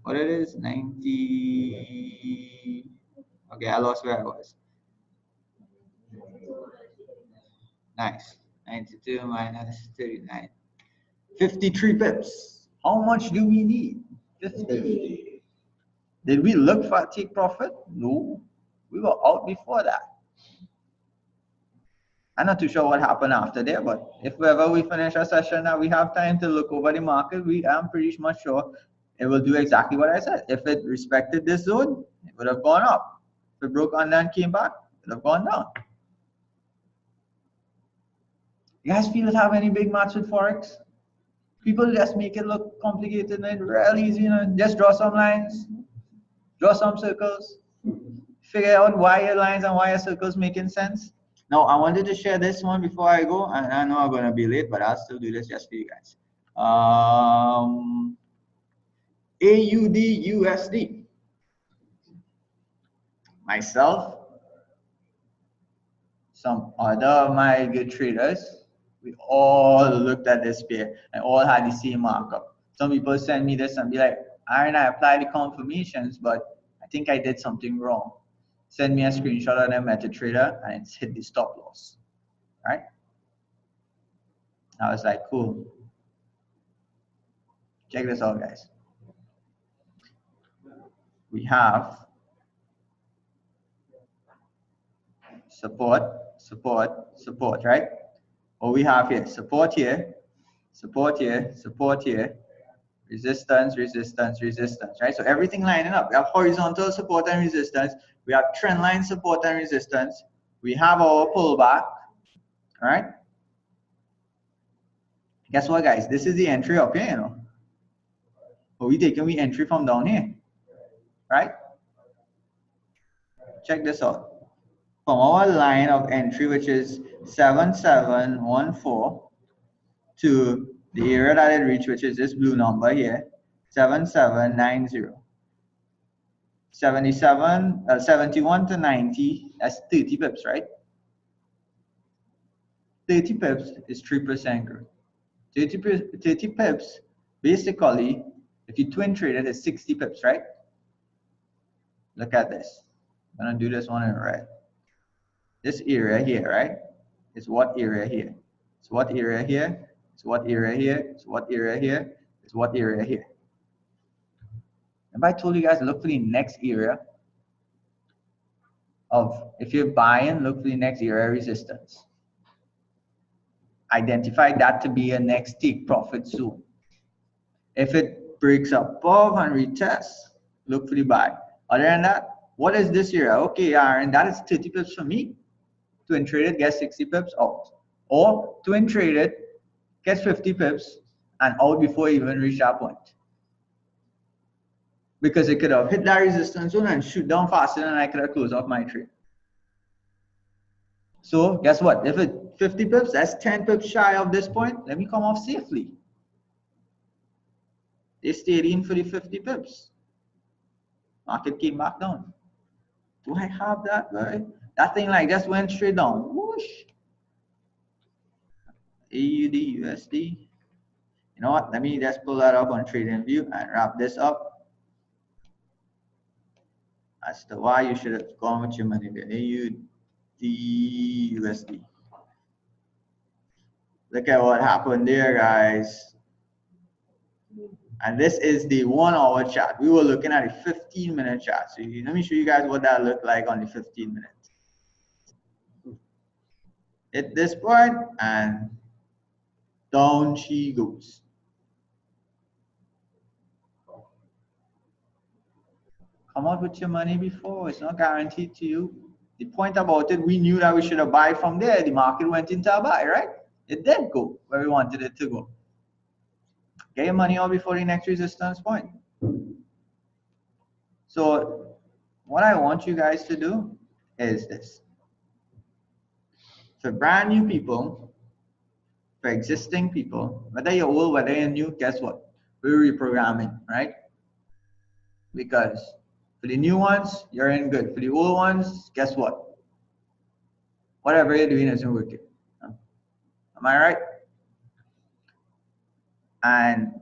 What it is? 90. Okay, I lost where I was. Nice. 92 minus 39. 53 pips. How much do we need? 50. Did we look for a take profit? No. We were out before that. I'm not too sure what happened after there, but if ever we finish a session that we have time to look over the market, I'm pretty much sure it will do exactly what I said. If it respected this zone, it would have gone up. If it broke under and came back, it would have gone down. You guys feel it have any big match with Forex? People just make it look complicated and real easy, you know, just draw some lines, draw some circles, figure out why your lines and why your circles making sense. Now, I wanted to share this one before I go, and I know I'm going to be late, but I'll still do this just for you guys. AUD USD. Myself, some other of my good traders, we all looked at this pair and all had the same markup. Some people send me this and be like, Aaron, I applied the confirmations, but I think I did something wrong. Send me a screenshot of them MetaTrader and it's hit the stop loss, right? I was like, cool. Check this out, guys. We have support, support, support, right? What we have here, support here, support here, support here, resistance, resistance, resistance, right? So everything lining up. We have horizontal support and resistance. We have trend line support and resistance. We have our pullback, all right? Guess what, guys? This is the entry up here, you know. But we taking we entry from down here, right? Check this out. From our line of entry, which is 7714, to the area that it reached, which is this blue number here, 7790. 71 to 90, that's 30 pips, right? 30 pips is 3% growth. 30 pips, basically, if you twin trade it, is 60 pips, right? Look at this. I'm gonna do this one in red. This area here, right? Is what area here? It's what area here? It's what area here? It's what area here? It's what area here? If I told you guys look for the next area of, if you're buying, look for the next area resistance. Identify that to be a next take profit zone. If it breaks above and retests, look for the buy. Other than that, what is this area? Okay, Aaron, that is 30 pips for me. Twin trade it, get 60 pips out. Or twin trade it, get 50 pips and out before you even reach that point. Because it could have hit that resistance zone and shoot down faster than I could have closed off my trade. So guess what? If it 50 pips, that's 10 pips shy of this point. Let me come off safely. They stayed in for the 50 pips. Market came back down. Do I have that, right? That thing like just went straight down. Whoosh. AUD, USD. You know what? Let me just pull that up on TradingView and wrap this up. as to why you should have gone with your money there. AUD/USD. Look at what happened there, guys. And this is the 1 hour chart. We were looking at a 15-minute chart. So let me show you guys what that looked like on the 15 minutes. Hit this point and down she goes. Come out with your money before. It's not guaranteed to you. The point about it, we knew that we should have buy from there. The market went into a buy, right? It did go where we wanted it to go. Get your money out before the next resistance point. So what I want you guys to do is this. For brand new people, for existing people, whether you're old, whether you're new, guess what? We're reprogramming, right? Because for the new ones, you're in good. For the old ones, guess what? Whatever you're doing isn't working. Am I right? And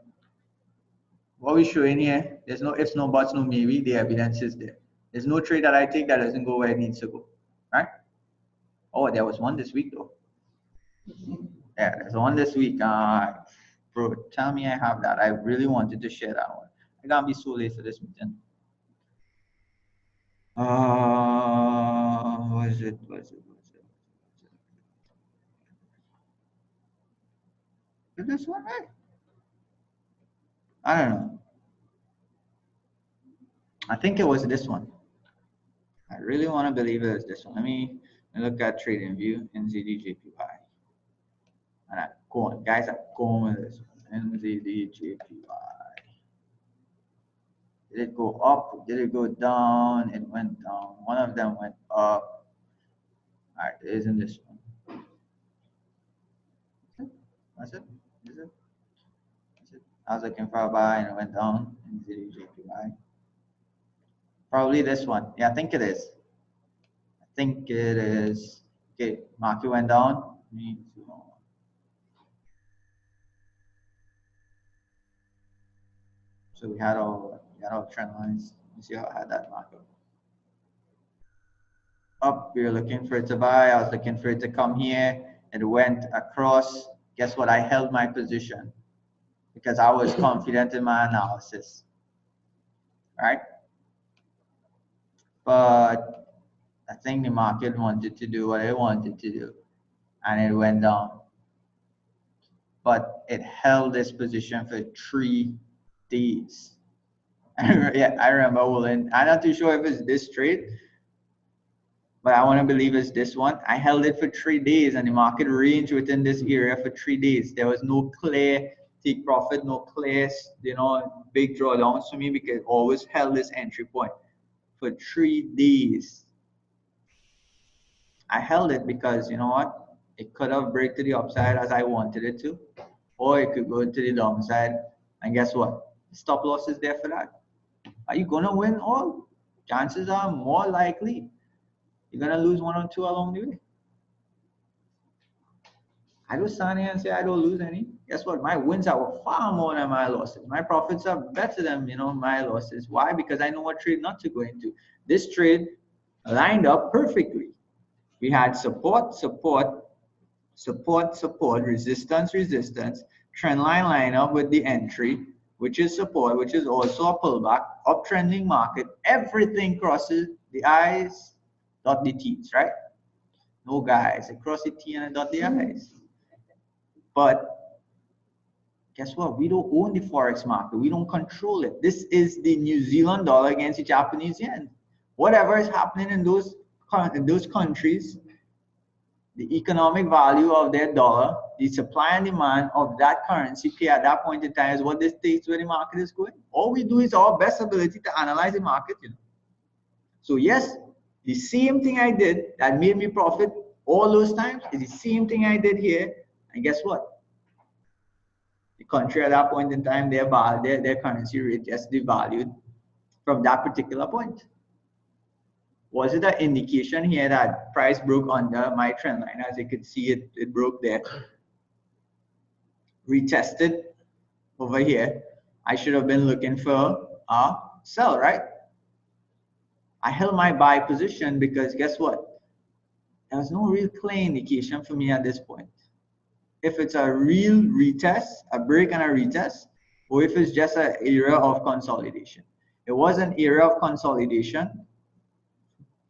what we're showing here, there's no ifs, no buts, no maybe. The evidence is there. There's no trade that I take that doesn't go where it needs to go, right? Oh, there was one this week though. Yeah, there's one this week. Bro, tell me I have that. I really wanted to share that one. I can't be so late for this meeting. What is it? Is this one right? I don't know. I think it was this one. I really want to believe it was this one. Let me look at trading view NZD/JPY. And I'm going, guys, I'm going with this one. NZD/JPY. Did it go up? Did it go down? It went down. One of them went up. All right, it isn't this one. That's it? Is it? That's it? I was looking for a buy and it went down. NZD/JPY. Probably this one. Yeah, I think it is. I think it is. Okay, market went down. So we had our trend lines. You see how I had that market. Up, we were looking for it to buy. I was looking for it to come here. It went across. Guess what? I held my position because I was confident in my analysis. Right? But I think the market wanted to do what it wanted to do, and it went down. But it held this position for 3 days. Yeah, I remember Woolen. I'm not too sure if it's this trade, but I want to believe it's this one. I held it for 3 days, and the market ranged within this area for 3 days. There was no clear take profit, no clear, big drawdowns for me because it always held this entry point for 3 days. I held it because you know what? It could have break to the upside as I wanted it to, or it could go to the downside. And guess what? Stop loss is there for that. Are you gonna win all? Chances are more likely you're gonna lose 1 or 2 along the way. I don't stand here and say I don't lose any. Guess what? My wins are far more than my losses. My profits are better than my losses. Why? Because I know what trade not to go into. This trade lined up perfectly. We had support, resistance, trend line up with the entry, which is support, which is also a pullback, uptrending market. Everything crosses the I's, dot the T's, right? No guys, I cross the T and I dot the I's. But guess what? We don't own the Forex market. We don't control it. This is the New Zealand dollar against the Japanese yen. Whatever is happening in those countries, the economic value of their dollar, the supply and demand of that currency pair at that point in time is what dictates where the market is going. All we do is our best ability to analyze the market. So yes, the same thing I did that made me profit all those times is the same thing I did here. And guess what? The country at that point in time, their currency rate just devalued from that particular point. Was it an indication here that price broke under my trend line? As you can see, it broke there. Retested over here. I should have been looking for a sell, right? I held my buy position because guess what? There was no real clear indication for me at this point. If it's a real retest, a break and a retest, or if it's just an area of consolidation. It was an area of consolidation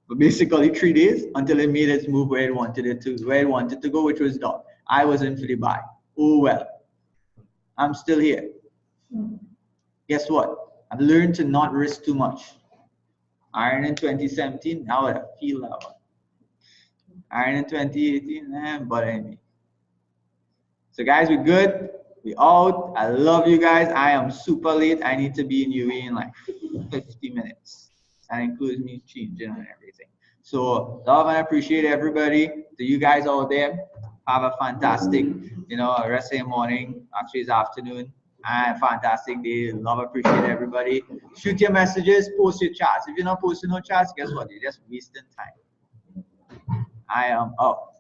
for basically 3 days until it made its move where it wanted it to go, which was down. I was in for the buy. Oh well. I'm still here. Guess what? I've learned to not risk too much. Iron in 2017, now I feel that one. Iron in 2018, bothering me. So guys, we're good. We out. I love you guys. I am super late. I need to be in UAE in like 50 minutes. That includes me changing and everything. So love and appreciate everybody. To you guys out there, have a fantastic, rest of the morning. Actually, it's afternoon. And fantastic day. Love, appreciate everybody. Shoot your messages, post your chats. If you're not posting no chats, guess what? You're just wasting time. I am out.